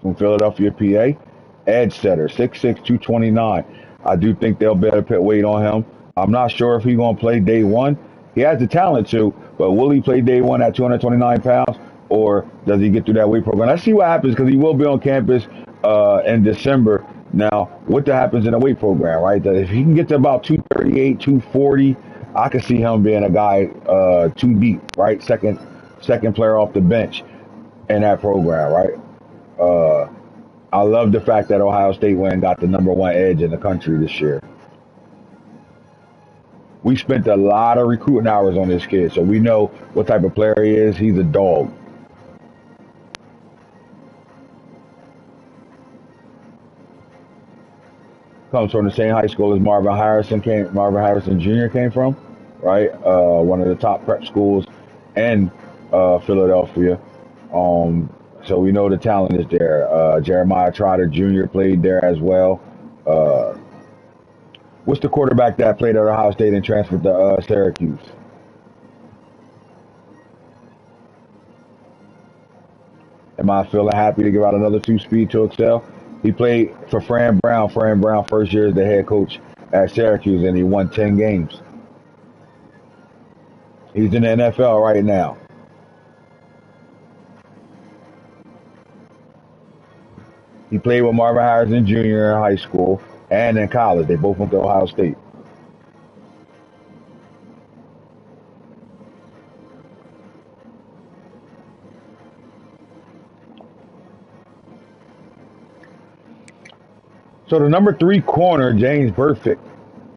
S2: From Philadelphia, PA. Edge setter, 6'6", 229. I do think they'll better put weight on him. I'm not sure if he's going to play day one. He has the talent to, but will he play day one at 229 pounds, or does he get through that weight program? Let's see what happens, because he will be on campus in December. Now, what happens in the weight program, right? That if he can get to about 238, 240, I can see him being a guy too deep, right? Second player off the bench in that program, right? I love the fact that Ohio State went and got the #1 edge in the country this year. We spent a lot of recruiting hours on this kid, so we know what type of player he is. He's a dog. Comes from the same high school as Marvin Harrison Jr. came from, right? One of the top prep schools in Philadelphia. So we know the talent is there. Jeremiah Trotter Jr. played there as well. What's the quarterback that played at Ohio State and transferred to Syracuse? Am I feeling happy to give out another 2-speed to excel? He played for Fran Brown. Fran Brown first year as the head coach at Syracuse, and he won 10 games. He's in the NFL right now. He played with Marvin Harrison Jr. in high school and in college. They both went to Ohio State. So the #3 corner, James Burfict.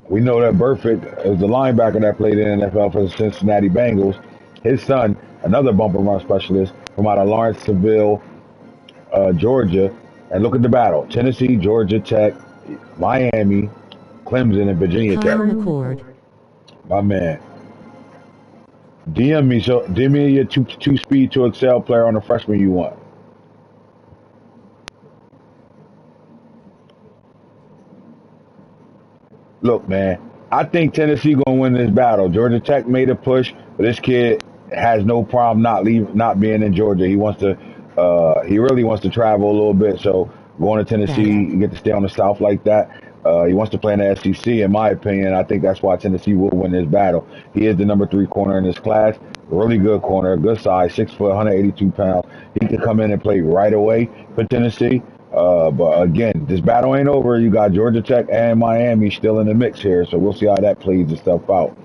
S2: We know that Burfict is the linebacker that played in the NFL for the Cincinnati Bengals. His son, another bumper run specialist from out of Lawrenceville, Georgia. And look at the battle. Tennessee, Georgia Tech, Miami, Clemson, and Virginia Tech.
S1: Kyle McCord.
S2: My man. DM me your two speed to excel player on the freshman you want. Look, man, I think Tennessee gonna win this battle. Georgia Tech made a push, but this kid has no problem not being in Georgia. He really wants to travel a little bit. So going to Tennessee, you get to stay on the South like that. He wants to play in the SEC, in my opinion. I think that's why Tennessee will win this battle. He is the #3 corner in this class. Really good corner, good size, 6 foot, 182 pounds. He can come in and play right away for Tennessee. But again, this battle ain't over. You got Georgia Tech and Miami still in the mix here, so we'll see how that plays itself out.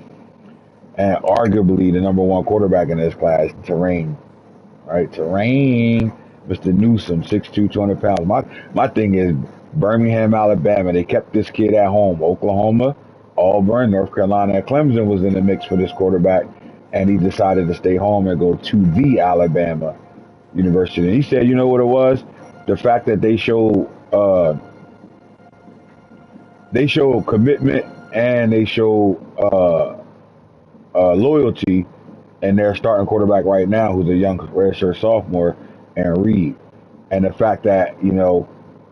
S2: And arguably the #1 quarterback in this class, Terrain. Right, Terrain, Mr. Newsom, 6'2", 200 pounds. My thing is Birmingham, Alabama. They kept this kid at home. Oklahoma, Auburn, North Carolina, and Clemson was in the mix for this quarterback, and he decided to stay home and go to the Alabama University. And he said, you know what it was? The fact that they show commitment and they show loyalty, and their starting quarterback right now, who's a young redshirt sophomore, and Reed. And the fact that,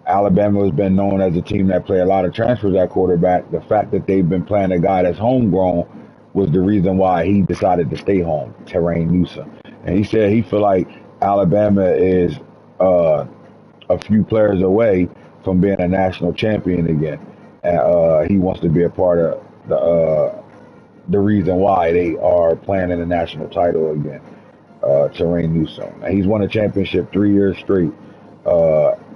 S2: Alabama has been known as a team that play a lot of transfers at quarterback, the fact that they've been playing a guy that's homegrown was the reason why he decided to stay home, Terrain Newsom. And he said he feel like Alabama is a few players away from being a national champion again. And he wants to be a part of the reason why they are playing in the national title again. Terrain Newsom. And he's won a championship 3 years straight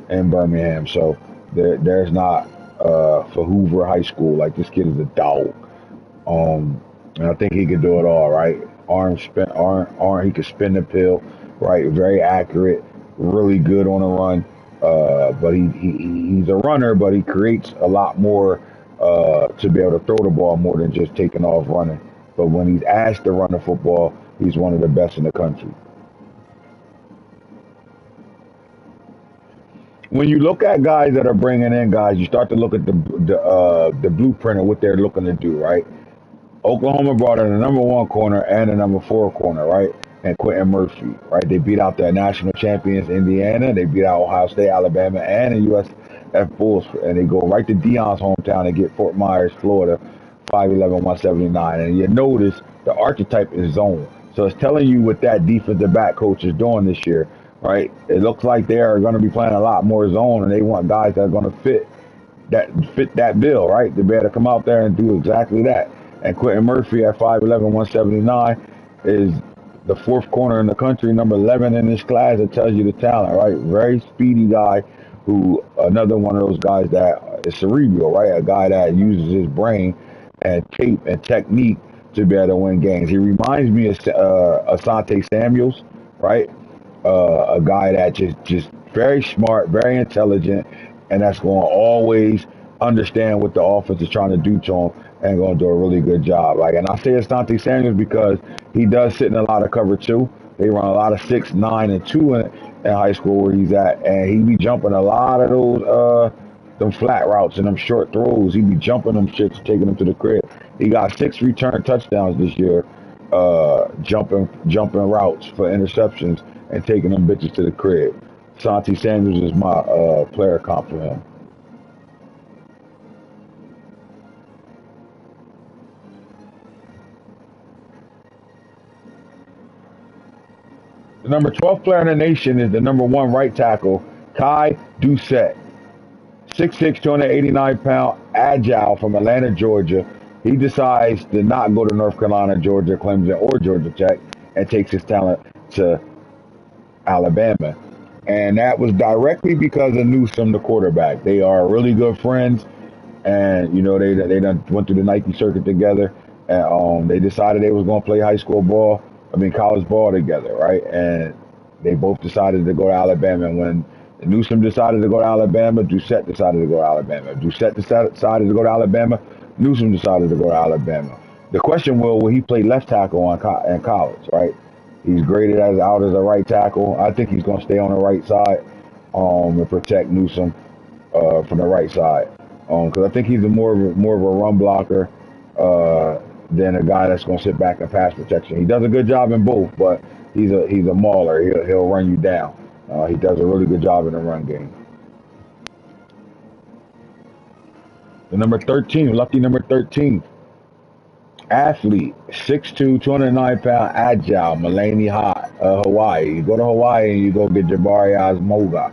S2: in Birmingham. So there's not for Hoover High School. Like, this kid is a dog. And I think he could do it all, right? Arm, he could spin the pill, right? Very accurate, really good on the run. But he's a runner, but he creates a lot more to be able to throw the ball more than just taking off running. But when he's asked to run the football, he's one of the best in the country. When you look at guys that are bringing in guys, you start to look at the blueprint of what they're looking to do, right? Oklahoma brought in the number 1 corner and the number 4 corner, right? And Quentin Murphy, right? They beat out the national champions Indiana. They beat out Ohio State, Alabama, and the USF Bulls. And they go right to Deion's hometown and get Fort Myers, Florida, 5'11", 179. And you notice the archetype is zone. So it's telling you what that defensive back coach is doing this year, right? It looks like they are going to be playing a lot more zone, and they want guys that are going to fit that bill, right? To be able to come out there and do exactly that. And Quentin Murphy at 5'11", 179 is the 4th corner in the country, number 11 in this class. It tells you the talent, right? Very speedy guy who, another one of those guys that is cerebral, right? A guy that uses his brain and tape and technique to be able to win games. He reminds me of Asante Samuels, right? A guy that just very smart, very intelligent, and that's going to always understand what the offense is trying to do to him and going to do a really good job. And I say Asante Samuels because he does sit in a lot of cover 2. They run a lot of 6, 9, and 2 in high school where he's at, and he be jumping a lot of those them flat routes and them short throws. He be jumping them shits, taking them to the crib. He got 6 return touchdowns this year, jumping routes for interceptions and taking them bitches to the crib. Asante Samuels is my player comp for him. The number 12 player in the nation is the number 1 right tackle, Kai Doucette. 6'6", 289-pound, agile from Atlanta, Georgia. He decides to not go to North Carolina, Georgia, Clemson, or Georgia Tech and takes his talent to Alabama. And that was directly because of Newsome, the quarterback. They are really good friends, and they done went through the Nike circuit together, and they decided they was going to play college ball together, right? And they both decided to go to Alabama. And when Newsome decided to go to Alabama, Doucette decided to go to Alabama. Doucette decided to go to Alabama. Newsome decided to go to Alabama. The question will he play left tackle in college, right? He's graded out as a right tackle. I think he's going to stay on the right side and protect Newsome from the right side. Because I think he's more of a run blocker than a guy that's going to sit back and pass protection. He does a good job in both, but he's a mauler. He'll run you down. He does a really good job in the run game. The number 13, lucky number 13, athlete, 6'2", 209-pound, agile, Mulaney Hawaii. You go to Hawaii and you go get Jabari Osmoga.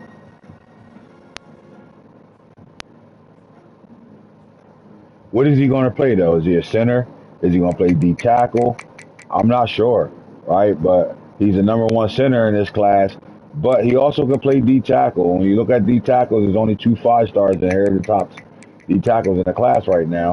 S2: What is he going to play, though? Is he a center? Is he going to play D tackle? I'm not sure, right? But he's the number 1 center in this class. But he also can play D tackle. When you look at D tackles, there's only 2 5-stars and here are the top D tackles in the class right now.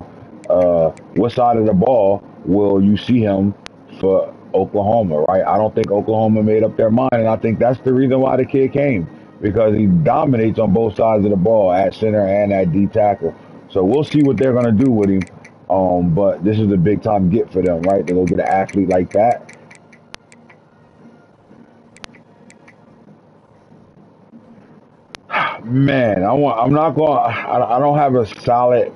S2: What side of the ball will you see him for Oklahoma, right? I don't think Oklahoma made up their mind, and I think that's the reason why the kid came, because he dominates on both sides of the ball, at center and at D tackle. So we'll see what they're going to do with him. But this is a big time get for them, right? To go get an athlete like that. Man, I'm not going. I don't have a solid.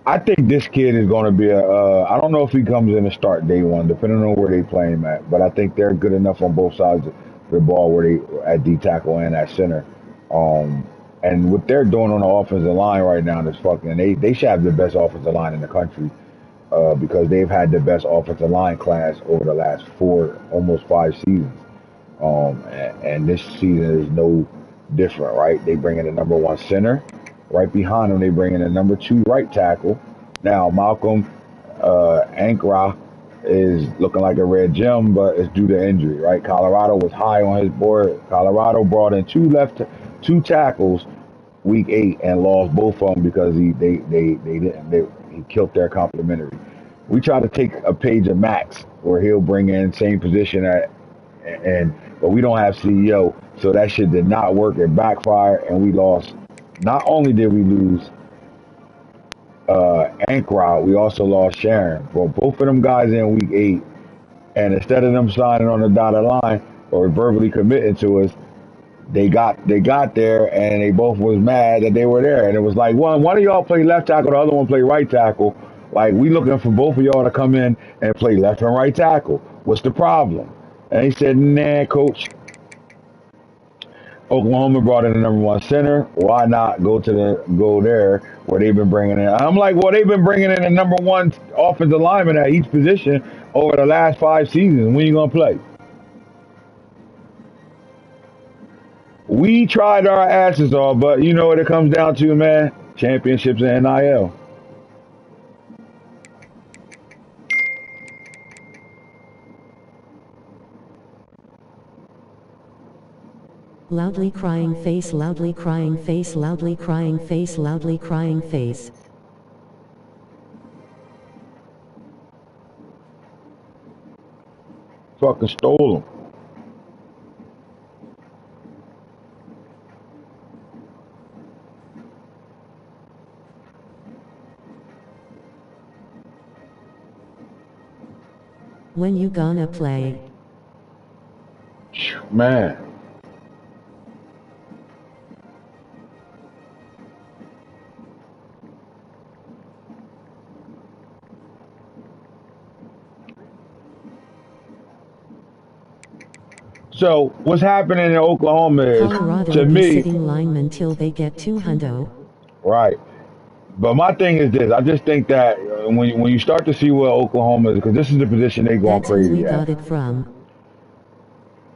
S2: I think this kid is going to be I don't know if he comes in to start day one, depending on where they play him at. But I think they're good enough on both sides of the ball, where they at D tackle and at center. And what they're doing on the offensive line right now is fucking. They should have the best offensive line in the country, because they've had the best offensive line class over the last 4, almost 5 seasons. And this season is no different, right? They bring in the number 1 center. Right behind him, they bring in a number 2 right tackle. Now, Malcolm Ankra is looking like a red gem, but it's due to injury, right? Colorado was high on his board. Colorado brought in 2 tackles week 8 and lost both of them because he he killed their complimentary. We try to take a page of Max where he'll bring in same position but we don't have CEO, so that shit did not work. It backfired, and we lost. Not only did we lose Ankara, we also lost Sharon. Well, both of them guys in week 8, and instead of them signing on the dotted line or verbally committing to us, they got there, and they both was mad that they were there. And it was like, one of y'all play left tackle, the other one play right tackle. Like, we looking for both of y'all to come in and play left and right tackle. What's the problem? And he said, nah, coach. Oklahoma brought in the number 1 center. Why not go there where they've been bringing in? I'm like, well, they've been bringing in the number 1 offensive lineman at each position over the last 5 seasons. When you gonna play? We tried our asses off, but you know what it comes down to, man? Championships and NIL.
S1: Loudly crying face, loudly crying face, loudly crying face, loudly crying face.
S2: Fucking stole them.
S1: When you gonna play?
S2: Man. So what's happening in Oklahoma is,
S1: Colorado
S2: to
S1: be
S2: me,
S1: sitting linemen till they get to hundo.
S2: right. But my thing is this: I just think that when you start to see what Oklahoma is, because this is the position they going
S1: That's who we
S2: crazy
S1: got
S2: at.
S1: it from.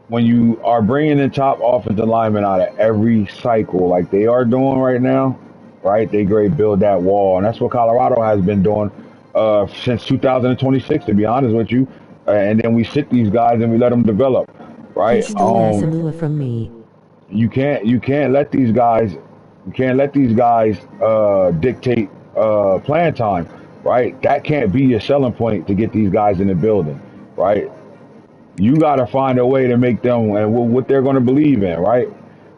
S2: When you are bringing in top offensive linemen out of every cycle, like they are doing right now, right? They great build that wall, and that's what Colorado has been doing since 2026. To be honest with you, and then we sit these guys and we let them develop,
S1: He
S2: right?
S1: stole Asamoah from me.
S2: You can't let these guys dictate playing time, right? That can't be your selling point to get these guys in the building, right? You got to find a way to make them and what they're going to believe in, right?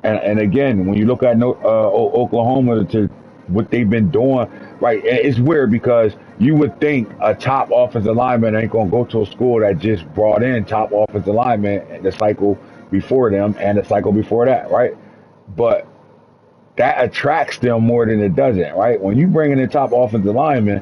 S2: And again, when you look at Oklahoma to what they've been doing, right? It's weird because you would think a top offensive lineman ain't going to go to a school that just brought in top offensive linemen the cycle before them and the cycle before that, right? But that attracts them more than it doesn't, right? When you bring in the top offensive lineman,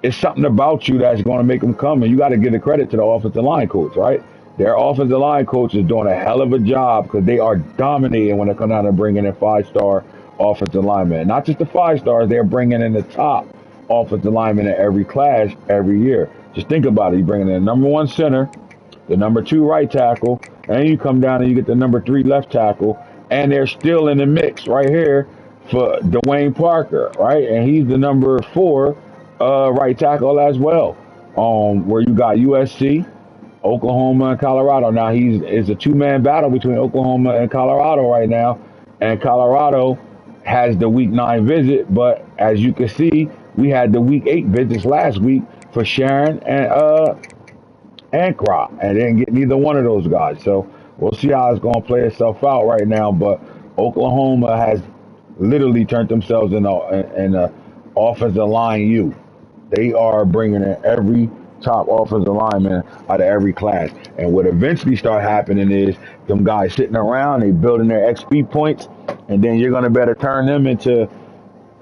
S2: it's something about you that's going to make them come, and you got to give the credit to the offensive line coach, right? Their offensive line coach is doing a hell of a job because they are dominating when it comes down to bringing in 5-star offensive linemen. Not just the 5 stars, they're bringing in the top offensive linemen in every class every year. Just think about it. You bring in the number 1 center, the number 2 right tackle, and then you come down and you get the number 3 left tackle, and they're still in the mix right here for Dwayne Parker, right? And he's the number 4 right tackle as well. Where you got USC, Oklahoma, and Colorado. Now it's a 2-man battle between Oklahoma and Colorado right now, and Colorado has the week 9 visit, but as you can see, we had the week 8 visits last week for Sharon and Crop, and didn't get neither one of those guys. So we'll see how it's going to play itself out right now. But Oklahoma has literally turned themselves in a offensive line U. They are bringing in every top offensive lineman out of every class. And what eventually start happening is them guys sitting around, they building their XP points, and then you're going to better turn them into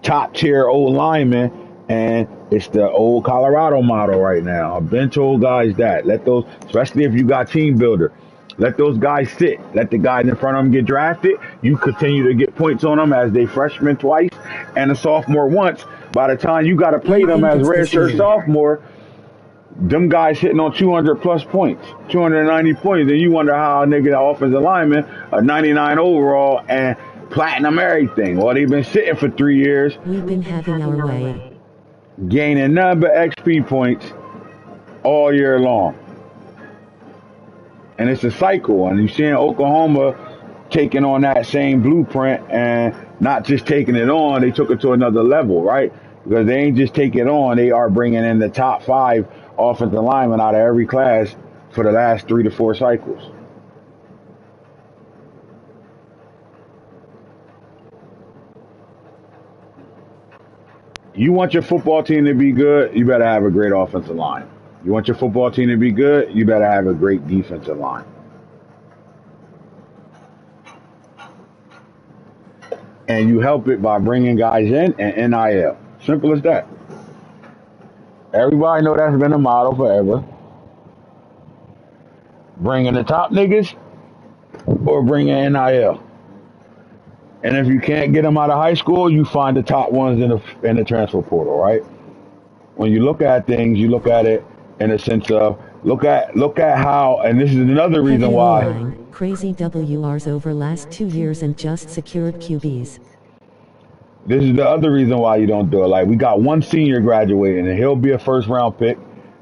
S2: top tier old linemen. And it's the old Colorado model right now. I've been told guys that. Let those, especially if you got team builder, let those guys sit. Let the guys in front of them get drafted. You continue to get points on them as they freshman twice and a sophomore once. By the time you got to play them as redshirt sophomore, them guys hitting on 200 plus points, 290 points. And you wonder how a nigga, the offensive lineman, a 99 overall and platinum everything. Well, they've been sitting for 3 years.
S1: We've been having our way.
S2: Gaining none but XP points all year long. And it's a cycle. And you're seeing Oklahoma taking on that same blueprint and not just taking it on, they took it to another level, right? because they ain't just take it on. They are bringing in the top 5 offensive linemen out of every class for the last 3 to 4 cycles. You want your football team to be good, you better have a great offensive line. You want your football team to be good, you better have a great defensive line. And you help it by bringing guys in and NIL. Simple as that. Everybody know that's been a model forever. Bringing the top niggas or bringing NIL. And if you can't get them out of high school, you find the top ones in the transfer portal, right? When you look at things, you look at it in a sense of look at how, and this is another reason
S1: Heavy
S2: why.
S1: O-line, crazy WRs over last 2 years and just secured QBs.
S2: This is the other reason why you don't do it. Like, we got one senior graduating, and he'll be a first-round pick,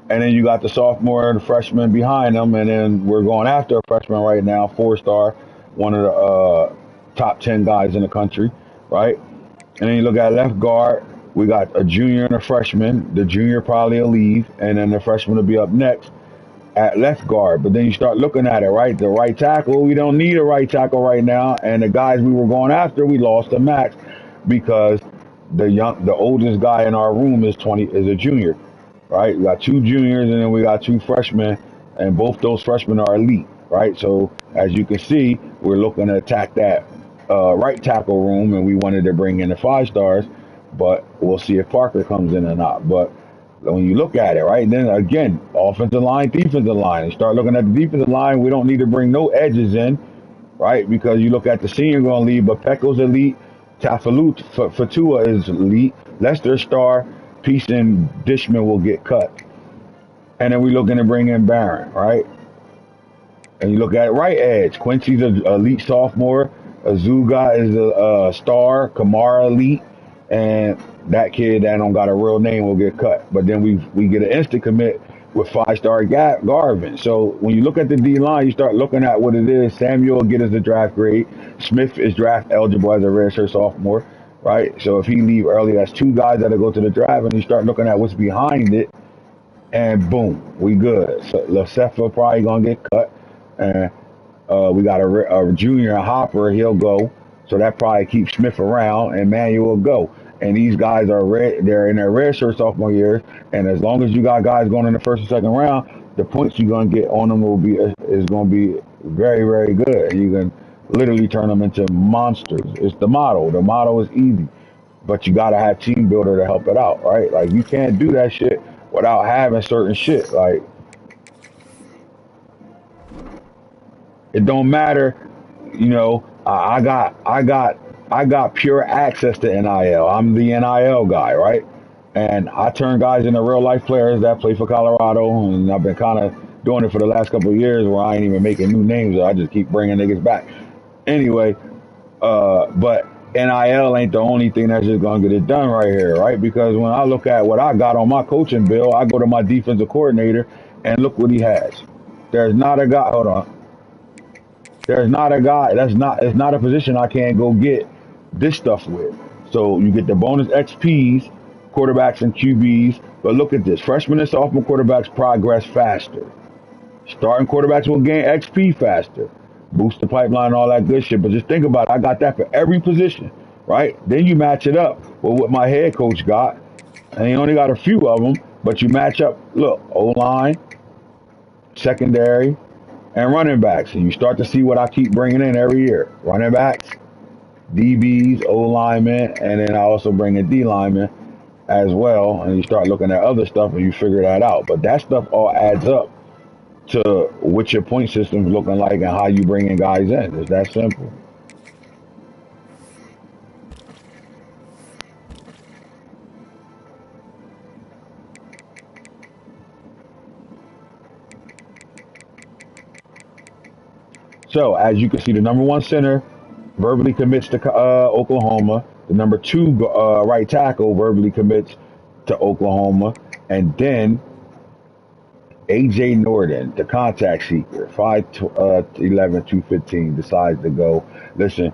S2: and then you got the sophomore and the freshman behind him, and then we're going after a freshman right now, 4-star, one of the top 10 guys in the country, right? And then you look at left guard, we got a junior and a freshman. The junior probably will leave, and then the freshman will be up next at left guard. But then you start looking at it, right? The right tackle, we don't need a right tackle right now, and the guys we were going after, we lost to max because the oldest guy in our room is a junior, right? We got 2 juniors and then we got 2 freshmen, and both those freshmen are elite, right? So as you can see, we're looking to attack that right tackle room, and we wanted to bring in the 5-stars, but we'll see if Parker comes in or not. But when you look at it, right, then again, offensive line, defensive line, and start looking at the defensive line, we don't need to bring no edges in, right? Because you look at the senior going to leave, but Pecco's elite. Tafalu Fatua is elite. Lester Star, Peace, and Dishman will get cut. And then we looking to bring in Barron, right? And you look at right edge. Quincy's an elite sophomore. Azuga is a star. Kamara elite. And that kid that don't got a real name will get cut. But then we get an instant commit with 5-star Garvin. So when you look at the D-line, you start looking at what it is. Samuel will get us the draft grade. Smith is draft eligible as a redshirt sophomore, right? So if he leave early, that's 2 guys that'll go to the draft, and you start looking at what's behind it, and boom, we good. So Lacefa probably going to get cut. And we got a junior, Hopper, he'll go. So that probably keeps Smith around, and Manuel will go. And these guys they're in their redshirt sophomore years, and as long as you got guys going in the first and second round, the points you're gonna get on them is gonna be very, very good. And you can literally turn them into monsters. It's the model. The model is easy, but you gotta have team builder to help it out, right? Like, you can't do that shit without having certain shit. Like, it don't matter, you know. I got pure access to NIL. I'm the NIL guy, right? And I turn guys into real life players that play for Colorado, and I've been kind of doing it for the last couple of years where I ain't even making new names. I just keep bringing niggas back. Anyway, but NIL ain't the only thing that's just gonna get it done right here, right? Because when I look at what I got on my coaching bill, I go to my defensive coordinator and look what he has. There's not a guy. Hold on. There's not a guy. It's not a position I can't go get this stuff with. So you get the bonus XPs, quarterbacks and QBs. But look at this. Freshman and sophomore quarterbacks progress faster. Starting quarterbacks will gain XP faster. Boost the pipeline and all that good shit. But just think about it. I got that for every position, right? Then you match it up with what my head coach got. And he only got a few of them. But you match up, look, O-line, secondary, and running backs. And you start to see what I keep bringing in every year. Running backs, DBs, O-linemen, and then I also bring in D-linemen as well. And you start looking at other stuff and you figure that out. But that stuff all adds up to what your point system's looking like and how you bring in guys in. It's that simple. So as you can see, the number 1 center verbally commits to Oklahoma. The number 2 right tackle verbally commits to Oklahoma. And then AJ Norton, the contact seeker, 5'11", 215, decides to go. Listen,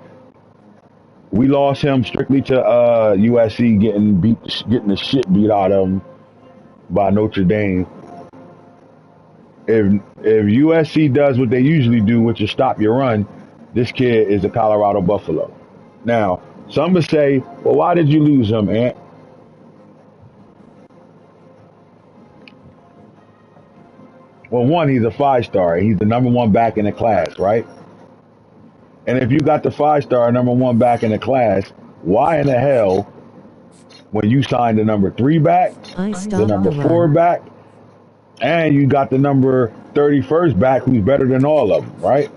S2: We lost him strictly to USC getting the shit beat out of him by Notre Dame. If USC does what they usually do, which is stop your run, this kid is a Colorado Buffalo. Now, some would say, well, why did you lose him, Ant? Well, one, he's a 5-star. He's the number one back in the class, right? And if you got the 5-star number one back in the class, why in the hell, when you signed the number 3 back,
S1: I
S2: the
S1: stopped
S2: number
S1: the
S2: 4
S1: run.
S2: back, and you got the number 31st back who's better than all of them, right?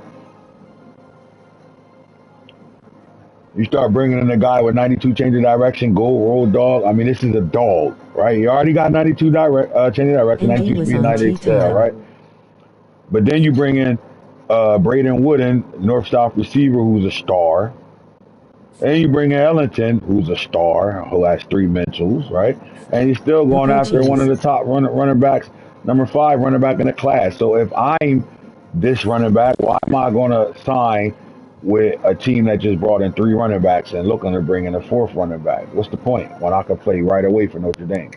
S2: You start bringing in a guy with 92 change of direction, go roll dog. I mean, this is a dog, right? You already got 92 change of direction,
S1: And he
S2: 92
S1: was
S2: speed,
S1: on
S2: 90
S1: tea
S2: excel,
S1: time.
S2: right? But then you bring in Braden Wooden, north-south receiver, who's a star. And you bring in Ellington, who's a star, who has 3 mentals, right? And you're still going
S1: Triple
S2: after one of
S1: G's.
S2: the top running backs, number 5 running back in the class. So if I'm this running back, why am I going to sign with a team that just brought in 3 running backs and looking to bring in a 4th running back? What's the point when I can play right away for Notre Dame?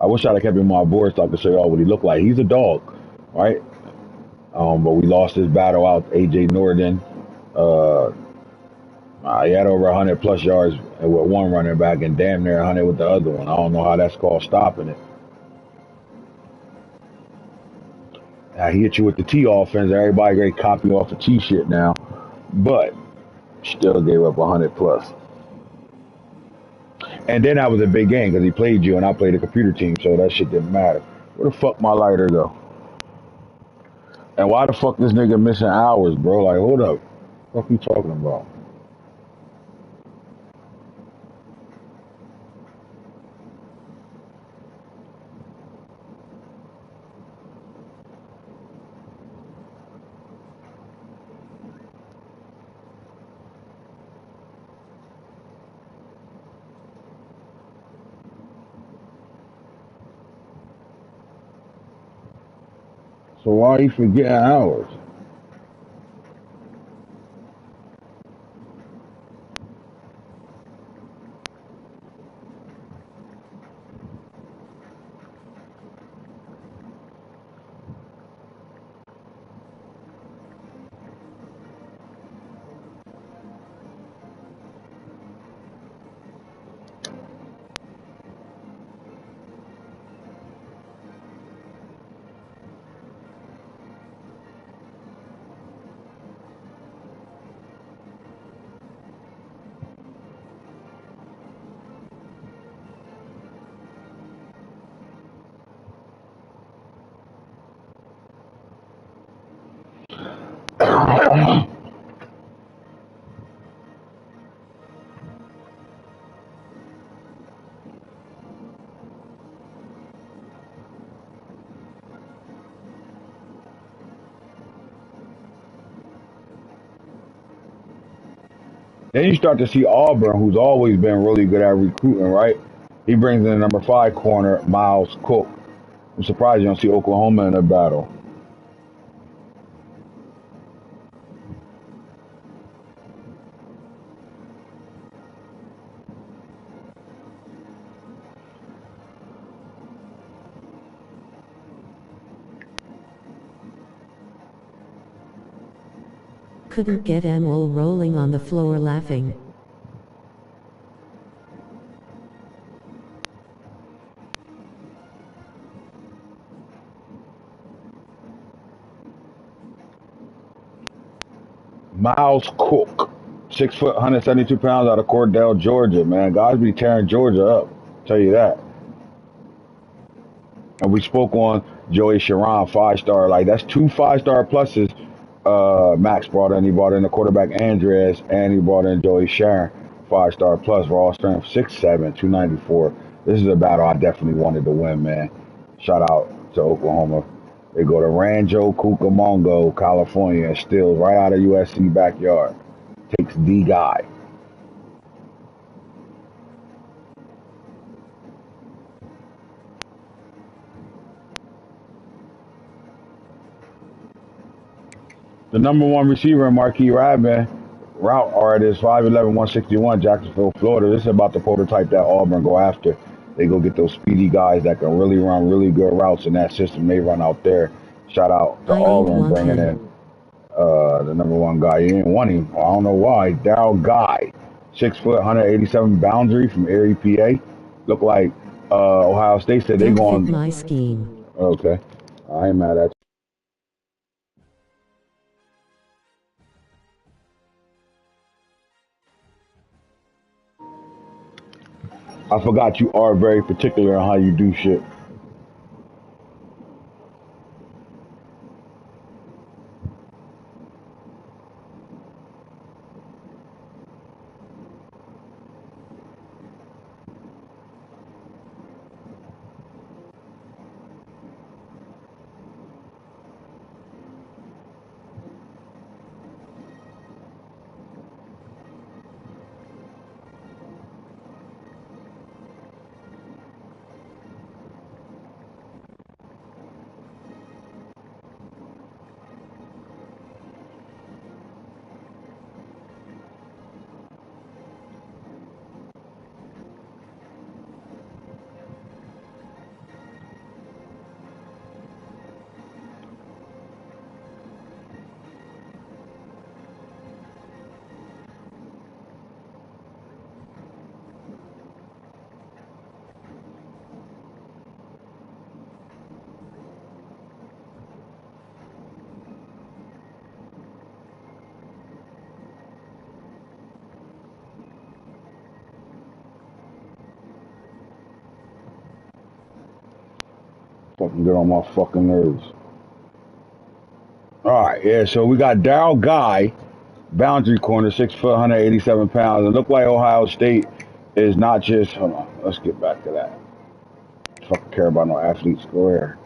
S2: I wish I'd have kept him on my board so I could show y'all what he looked like. He's a dog, right? But we lost this battle out. A.J. Norden, uh, he had over 100 plus yards with one running back and damn near 100 with the other one. I don't know how that's called stopping it. He hit you with the T offense. Everybody great copy off the T shit now, but still gave up 100 plus. And then that was a big game because he played you and I played the computer team, so that shit didn't matter. Where the fuck my lighter go? And why the fuck this nigga missing hours, bro? Like, hold up. What you talking about? So why you forgetting hours? Then you start to see Auburn, who's always been really good at recruiting, right? He brings in the number 5 corner, Miles Cook. I'm surprised you don't see Oklahoma in a battle.
S1: Couldn't get Emil rolling on the floor laughing.
S2: Miles Cook, 6 foot, 172 pounds out of Cordell, Georgia, man. Guys be tearing Georgia up. Tell you that. And we spoke on Joey Sharon, 5-star. Like, that's 2 5-star pluses. Max brought in. He brought in the quarterback Andres, and he brought in Joey Sharon, 5-star plus, raw strength, 6'7", 294. This is a battle I definitely wanted to win, man. Shout out to Oklahoma. They go to Rancho Cucamonga, California, and steals right out of USC backyard. Takes the guy. The number one receiver in Marquis Rabin, route artist 5'11", 161, Jacksonville, Florida. This is about the prototype that Auburn go after. They go get those speedy guys that can really run really good routes in that system they run out there. Shout out to
S1: I ain't
S2: Auburn
S1: want
S2: bringing
S1: him.
S2: in the number one guy. You didn't want him. I don't know why. Daryl Guy, 6 foot, 187 boundary from Erie, PA. Look like Ohio State said they
S1: Don't fit
S2: going.
S1: my scheme.
S2: Okay, I ain't mad at you. I forgot you are very particular on how you do shit. Fucking get on my fucking nerves. All right, yeah. So we got Daryl Guy, boundary corner, 6 foot, 187 pounds. It looked like Ohio State is not just. Hold on, let's get back to that. Fucking care about no athlete square.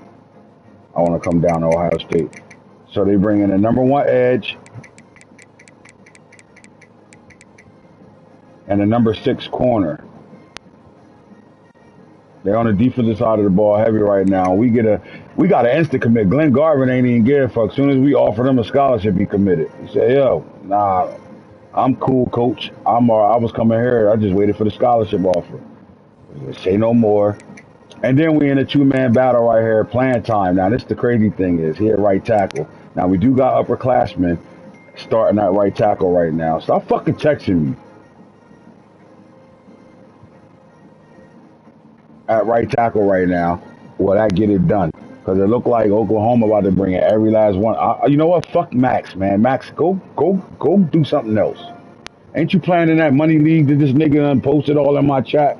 S2: I want to come down to Ohio State. So they bring in the number one edge and the number 6 corner. They're on the defensive side of the ball heavy right now. We got an instant commit. Glenn Garvin ain't even give a fuck. As soon as we offered him a scholarship, he committed. He said, "Yo, nah, I'm cool, coach. I was coming here. I just waited for the scholarship offer. Say no more." And then we in a 2-man battle right here, playing time. Now, this the crazy thing is, he at right tackle. Now, we do got upperclassmen starting at right tackle right now. Stop fucking texting me at right tackle right now. Will that get it done? Because it looked like Oklahoma about to bring in every last one. You know what? Fuck Max, man. Max, go do something else. Ain't you playing in that money league that this nigga done posted all in my chat?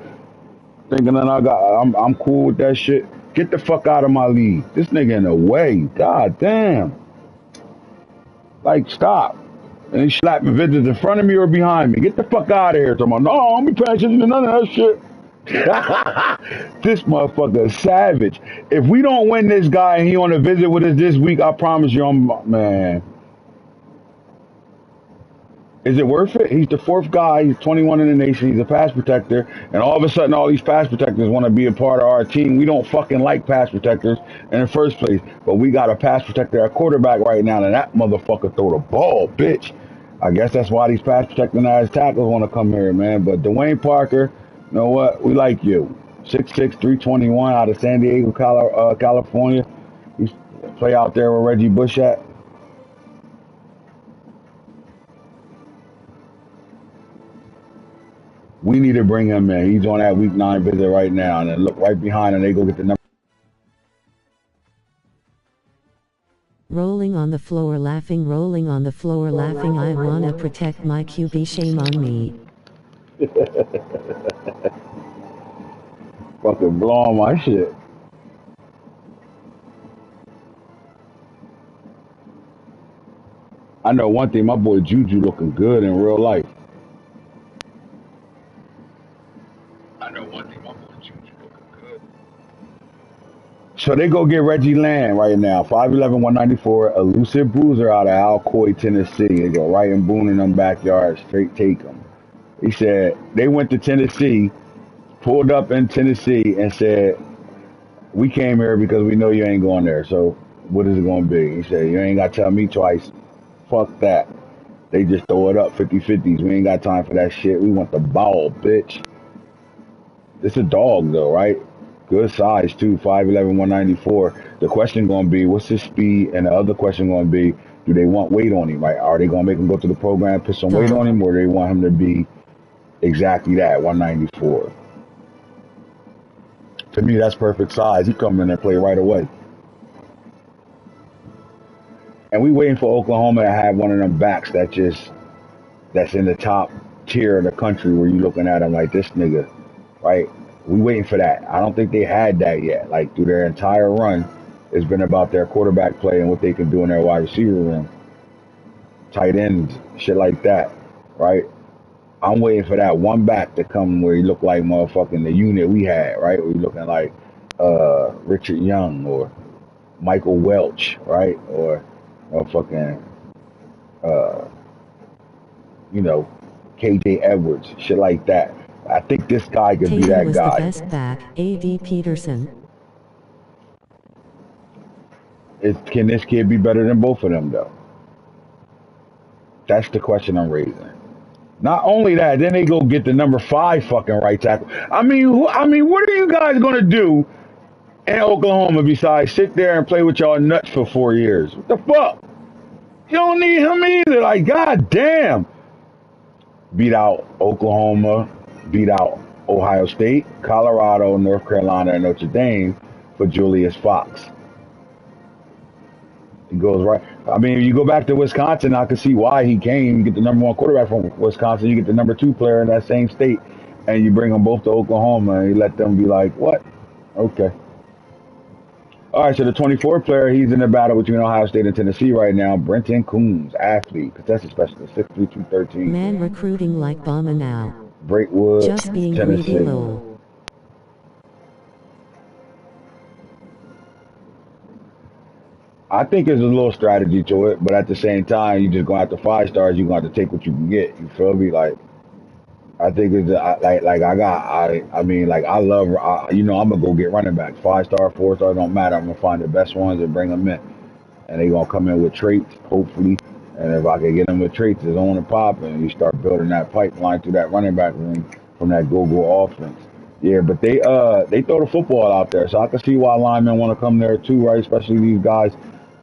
S2: Thinking that I'm cool with that shit. Get the fuck out of my league. This nigga in the way. God damn. Like, stop. And he slapping visitors in front of me or behind me. Get the fuck out of here. Talking about, no, I don't be paying attention to none of that shit. This motherfucker is savage. If we don't win this guy and he on a visit with us this week, I promise you, man. Is it worth it? He's the 4th guy. He's 21 in the nation. He's a pass protector. And all of a sudden, all these pass protectors want to be a part of our team. We don't fucking like pass protectors in the first place. But we got a pass protector at quarterback right now, and that motherfucker throw the ball, bitch. I guess that's why these pass protecting ass tackles want to come here, man. But Dwayne Parker, you know what? We like you. 6'6", 321 out of San Diego, California. He play out there where Reggie Bush at. We need to bring him in. He's on that week 9 visit right now. And then look right behind him. They go get the number.
S1: Rolling on the floor laughing, rolling on the floor laughing. I wanna protect my QB, shame on me.
S2: Fucking blowing my shit. I know one thing. My boy Juju looking good in real life. So they go get Reggie Land right now. 5'11", 194, elusive bruiser out of Alcoy, Tennessee. They go right in Boone in them backyards, straight take him. He said they went to Tennessee, pulled up in Tennessee and said, "We came here because we know you ain't going there. So what is it going to be?" He said, "You ain't got to tell me twice." Fuck that. They just throw it up 50-50s. We ain't got time for that shit. We want the ball, bitch. It's a dog, though, right? Good size, too. 5'11", 194. The question going to be, what's his speed? And the other question going to be, do they want weight on him? Right? Are they going to make him go to the program, put some weight on him, or do they want him to be exactly that, 194? To me, that's perfect size. He come in and play right away. And we waiting for Oklahoma to have one of them backs that's in the top tier of the country where you looking at him like, this nigga, right? We waiting for that. I don't think they had that yet. Like, through their entire run, it's been about their quarterback play and what they can do in their wide receiver room. Tight ends, shit like that, right? I'm waiting for that one back to come where he look like motherfucking the unit we had, right? We looking like Richard Young or Michael Welch, right? Or motherfucking, KJ Edwards, shit like that. I think this guy could be that
S1: was
S2: guy.
S1: The best back, A.D. Peterson.
S2: Can this kid be better than both of them, though? That's the question I'm raising. Not only that, then they go get the number 5 fucking right tackle. I mean, what are you guys gonna do in Oklahoma besides sit there and play with y'all nuts for 4 years? What the fuck? You don't need him either. Like, goddamn. Beat out Oklahoma, beat out Ohio State, Colorado, North Carolina, and Notre Dame for Julius Fox. He goes right. I mean, if you go back to Wisconsin, I can see why he came. You get the number 1 quarterback from Wisconsin, you get the number 2 player in that same state, and you bring them both to Oklahoma, and you let them be like, what? Okay. All right, so the 24 player, he's in the battle between Ohio State and Tennessee right now. Brenton Coombs, athlete, contested specialist, 6'3", 213.
S1: Man recruiting like Bama now.
S2: Braidwood,
S1: Just being
S2: Tennessee.
S1: greedy low.
S2: I think there's a little strategy to it, but at the same time, you just going to have to 5 stars. You're going to have to take what you can get. You feel me? Like, I think it's I love, I'm going to go get running back. 5-star, 4-star, don't matter. I'm going to find the best ones and bring them in. And they're going to come in with traits, hopefully. And if I can get them with traits, it's on and pop, and you start building that pipeline through that running back room from that go-go offense. Yeah, but they throw the football out there, so I can see why linemen want to come there too, right? Especially these guys.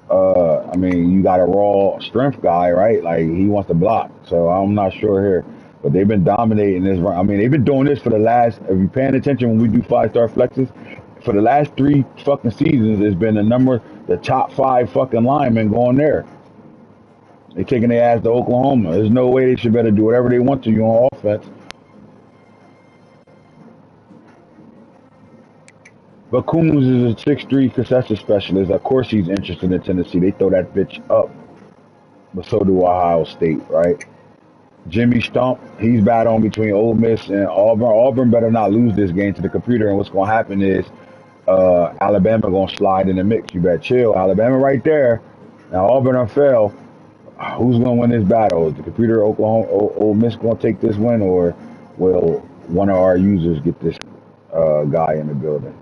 S2: You got a raw strength guy, right? Like, he wants to block. So I'm not sure here. But they've been dominating this run. I mean, they've been doing this for the last, if you're paying attention when we do 5-star flexes, for the last 3 fucking seasons, it's been the top 5 fucking linemen going there. They taking their ass to Oklahoma. There's no way they should better do whatever they want to you on offense. But Coombs is a 6'3" contested specialist. Of course he's interested in Tennessee. They throw that bitch up. But so do Ohio State, right? Jimmy Stump, he's battling between Ole Miss and Auburn. Auburn better not lose this game to the computer. And what's going to happen is Alabama going to slide in the mix. You better chill. Alabama right there. Now Auburn done fell. Who's going to win this battle? Is the computer, Oklahoma, Ole Miss going to take this win? Or will one of our users get this guy in the building?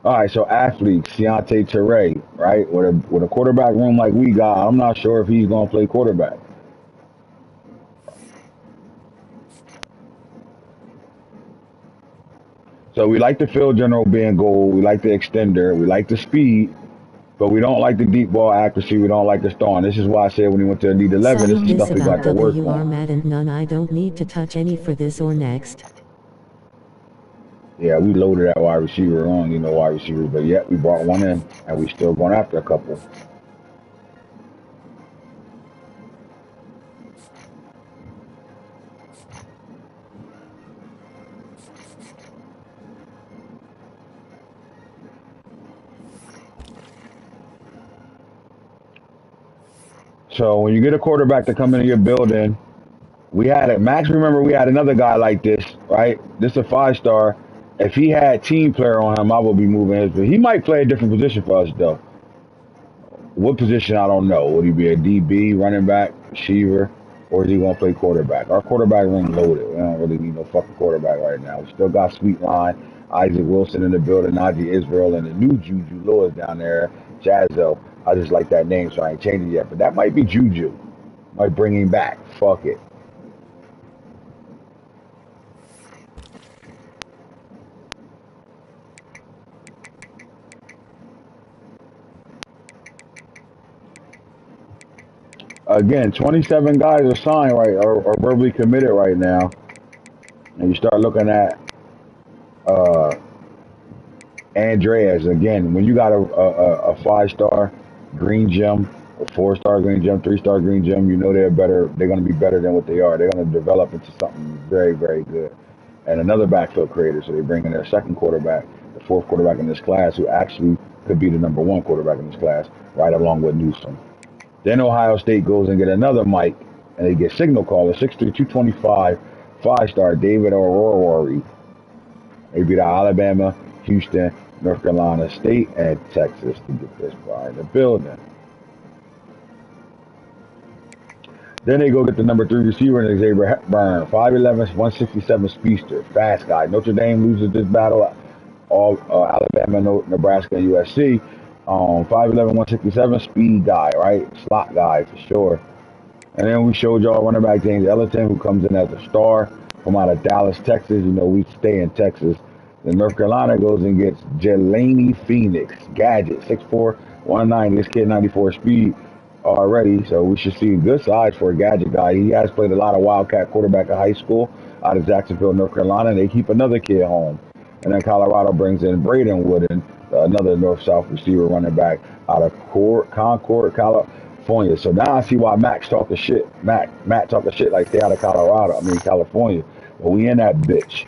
S2: All right, so athletes, Keontae Ture, right? With a quarterback room like we got, I'm not sure if he's going to play quarterback. So we like the field general being goal. We like the extender. We like the speed, but we don't like the deep ball accuracy. We don't like the throwing. This is why I said when he went to Elite 11, this is stuff we got to work on.
S1: Madden, none. I don't need to touch any for this or next.
S2: Yeah, we loaded that wide receiver on, wide receivers, but yet we brought one in, and we still going after a couple. So when you get a quarterback to come into your building, Max, remember we had another guy like this, right? This is a 5-star. If he had team player on him, I would be moving his. He might play a different position for us, though. What position, I don't know. Would he be a DB, running back, receiver, or is he going to play quarterback? Our quarterback room loaded. We don't really need no fucking quarterback right now. We still got Sweet Line, Isaac Wilson in the building, Najee Israel, and the new Juju Lewis down there, Jazzo. I just like that name, so I ain't changed it yet. But that might be Juju. Might bring him back. Fuck it. Again, 27 guys are signed or verbally committed right now. And you start looking at uh, Andreas again. When you got a 5-star green gem, a 4-star green gem, 3-star green gem, you know they're better. They're going to be better than what they are. They're going to develop into something very, very good. And another backfield creator, so they bring in their second quarterback, the fourth quarterback in this class, who actually could be the number 1 quarterback in this class, right along with Newsom. Then Ohio State goes and get another Mike, and they get signal caller, 6'3", 225, 5-star David O'Rourke. They beat out Alabama, Houston, North Carolina State, and Texas to get this guy in the building. Then they go get the number 3 receiver, Xavier Hepburn, 5'11", 167 speedster, fast guy. Notre Dame loses this battle, all Alabama, Nebraska, and USC. 5'11", 167 speed guy, right? Slot guy for sure. And then we showed y'all running back James Ellington, who comes in as a star from out of Dallas, Texas. You know, we stay in Texas. Then North Carolina goes and gets Jelani Phoenix, gadget, 6'4", 190. This kid 94 speed already, so we should see good size for a gadget guy. He has played a lot of Wildcat quarterback in high school out of Jacksonville, North Carolina, and they keep another kid home. And then Colorado brings in Braden Wooden, another north-south receiver running back out of Concord, California. So now I see why Matt's talking shit. Matt talking shit like they out of California. But we in that bitch.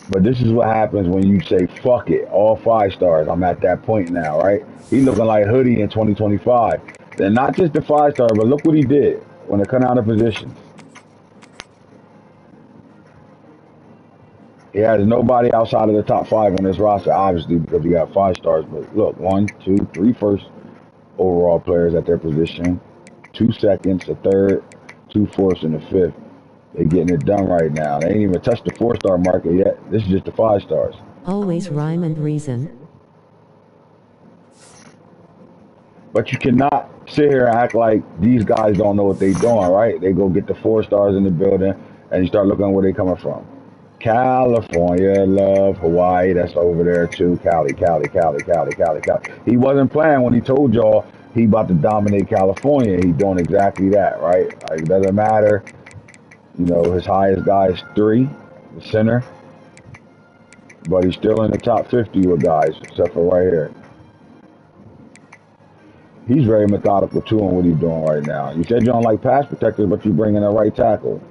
S2: But this is what happens when you say, fuck it, all 5 stars. I'm at that point now, right? He looking like Hoodie in 2025. And not just the 5-star, but look what he did when it come out of positions. He has nobody outside of the top 5 on his roster, obviously, because he got 5 stars. But look, 1, 2, 3 first overall players at their position, 2 seconds, a third, 2 fourths, and a 5th. They're getting it done right now. They ain't even touched the 4-star market yet. This is just the 5 stars.
S1: Always rhyme and reason.
S2: But you cannot sit here and act like these guys don't know what they're doing, right? They go get the 4 stars in the building, and you start looking where they coming from. California, love, Hawaii, that's over there too. Cali. He wasn't playing when he told y'all he about to dominate California. He doing exactly that, right? Like, it doesn't matter. You know, his highest guy is 3, the center. But he's still in the top 50 with guys, except for right here. He's very methodical too on what he's doing right now. You said you don't like pass protectors, but you bring in a right tackle.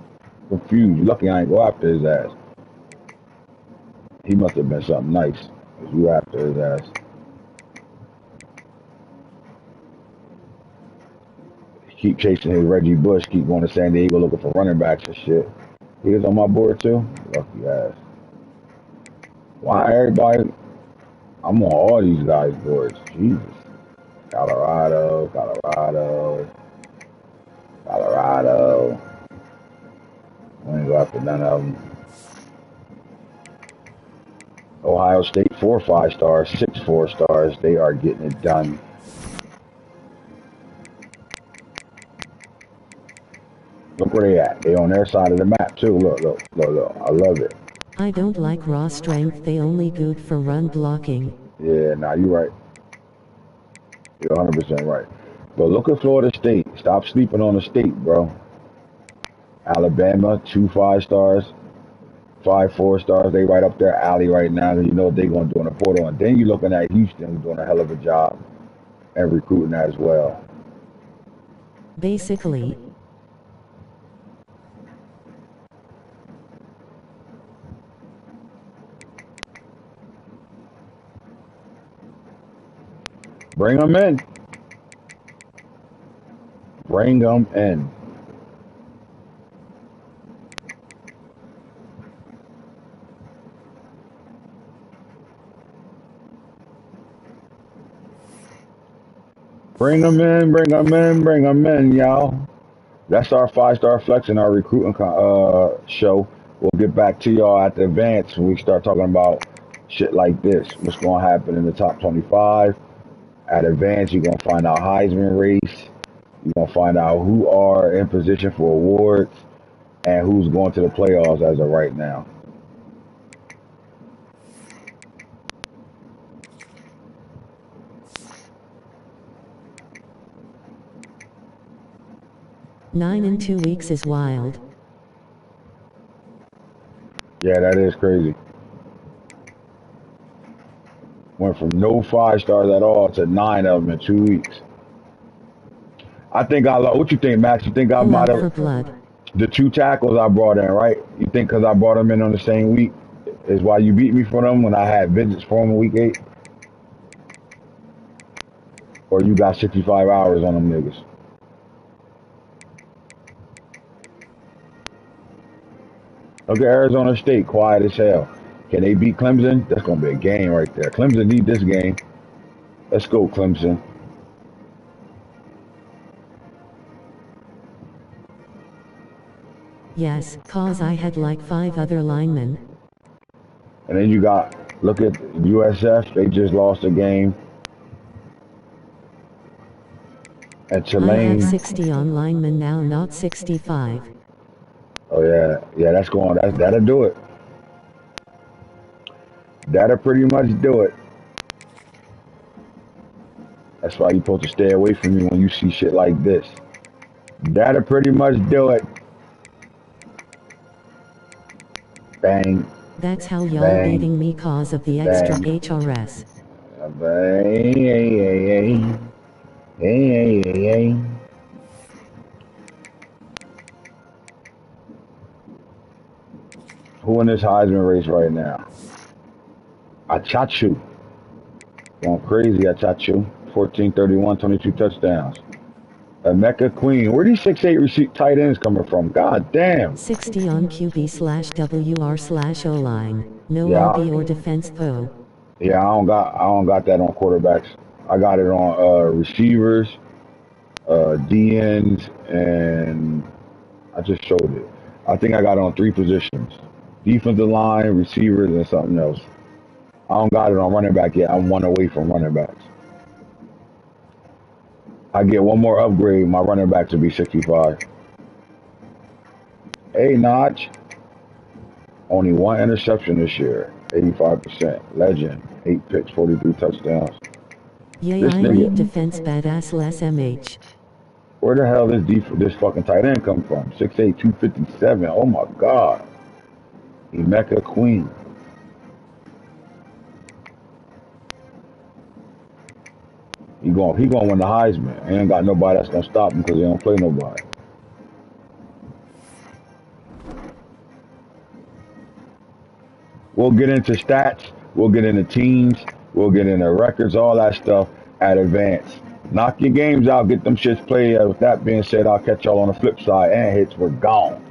S2: Confused. You're lucky I ain't go after his ass. He must have been something nice if you after his ass. Keep chasing his Reggie Bush, keep going to San Diego looking for running backs and shit. He was on my board too? Lucky ass. Why everybody? I'm on all these guys' boards. Jesus. Colorado. We ain't go after none of them. Ohio State, 4 5-stars, 6 4-stars. They are getting it done. Look where they at. They on their side of the map too. Look. I love it.
S1: I don't like raw strength. They only good for run blocking.
S2: Yeah, nah, you're right. You're 100% right. But look at Florida State. Stop sleeping on the state, bro. Alabama, 2 5-stars, 5 4-stars. They right up their alley right now. You know what they're going to do in the portal. And then you're looking at Houston, who's doing a hell of a job and recruiting as well.
S1: Basically.
S2: Bring them in. Bring them in. Bring them in, y'all. That's our 5-star flex and our recruiting show. We'll get back to y'all at the advance when we start talking about shit like this. What's going to happen in the top 25? At advanced, you're going to find out Heisman race. You're going to find out who are in position for awards and who's going to the playoffs as of right now.
S1: Nine in 2 weeks is wild.
S2: Yeah, that is crazy. Went from no 5 stars at all to 9 of them in 2 weeks. I think what you think, Max? You think I
S1: Who
S2: might
S1: out for
S2: have
S1: blood?
S2: the 2 tackles I brought in, right? You think because I brought them in on the same week is why you beat me for them when I had visits for them in week 8? Or you got 65 hours on them niggas? Look at Arizona State, quiet as hell. Can they beat Clemson? That's going to be a game right there. Clemson need this game. Let's go, Clemson.
S1: Yes, cause I had like 5 other linemen.
S2: And then you got, look at USF. They just lost a game. And
S1: I
S2: Tulane.
S1: have 60 on linemen now, not 65.
S2: Oh, yeah. Yeah, that'll do it. That'll pretty much do it. That's why you're supposed to stay away from me when you see shit like this. That'll pretty much do it. Bang.
S1: That's how y'all
S2: Bang.
S1: beating me cause of the extra
S2: Bang.
S1: HRS.
S2: Bang. Hey. Who in this Heisman race right now? Achachu. Going crazy, Achachu. 1431, 22 touchdowns. Mecca Queen. Where these 6'8" tight ends coming from? God damn.
S1: 60 on QB/WR/O-line. No
S2: Yeah.
S1: RB or defense po.
S2: Yeah, I don't got that on quarterbacks. I got it on receivers, DNs, and I just showed it. I think I got it on 3 positions. Defensive line, receivers, and something else. I don't got it on running back yet. I'm 1 away from running backs. I get 1 more upgrade, my running backs will be 65. Hey, Notch. Only 1 interception this year. 85%. Legend. 8 picks, 43 touchdowns.
S1: Yay,
S2: This
S1: I
S2: nigga-
S1: need defense badass less MH.
S2: Where the hell this fucking tight end come from? 6'8", 257. Oh my God. Mecca Queen. He gonna win the Heisman. He ain't got nobody that's gonna stop him because he don't play nobody. We'll get into stats. We'll get into teams. We'll get into records, all that stuff at advance. Knock your games out. Get them shits played. With that being said, I'll catch y'all on the flip side. And hits, we're gone.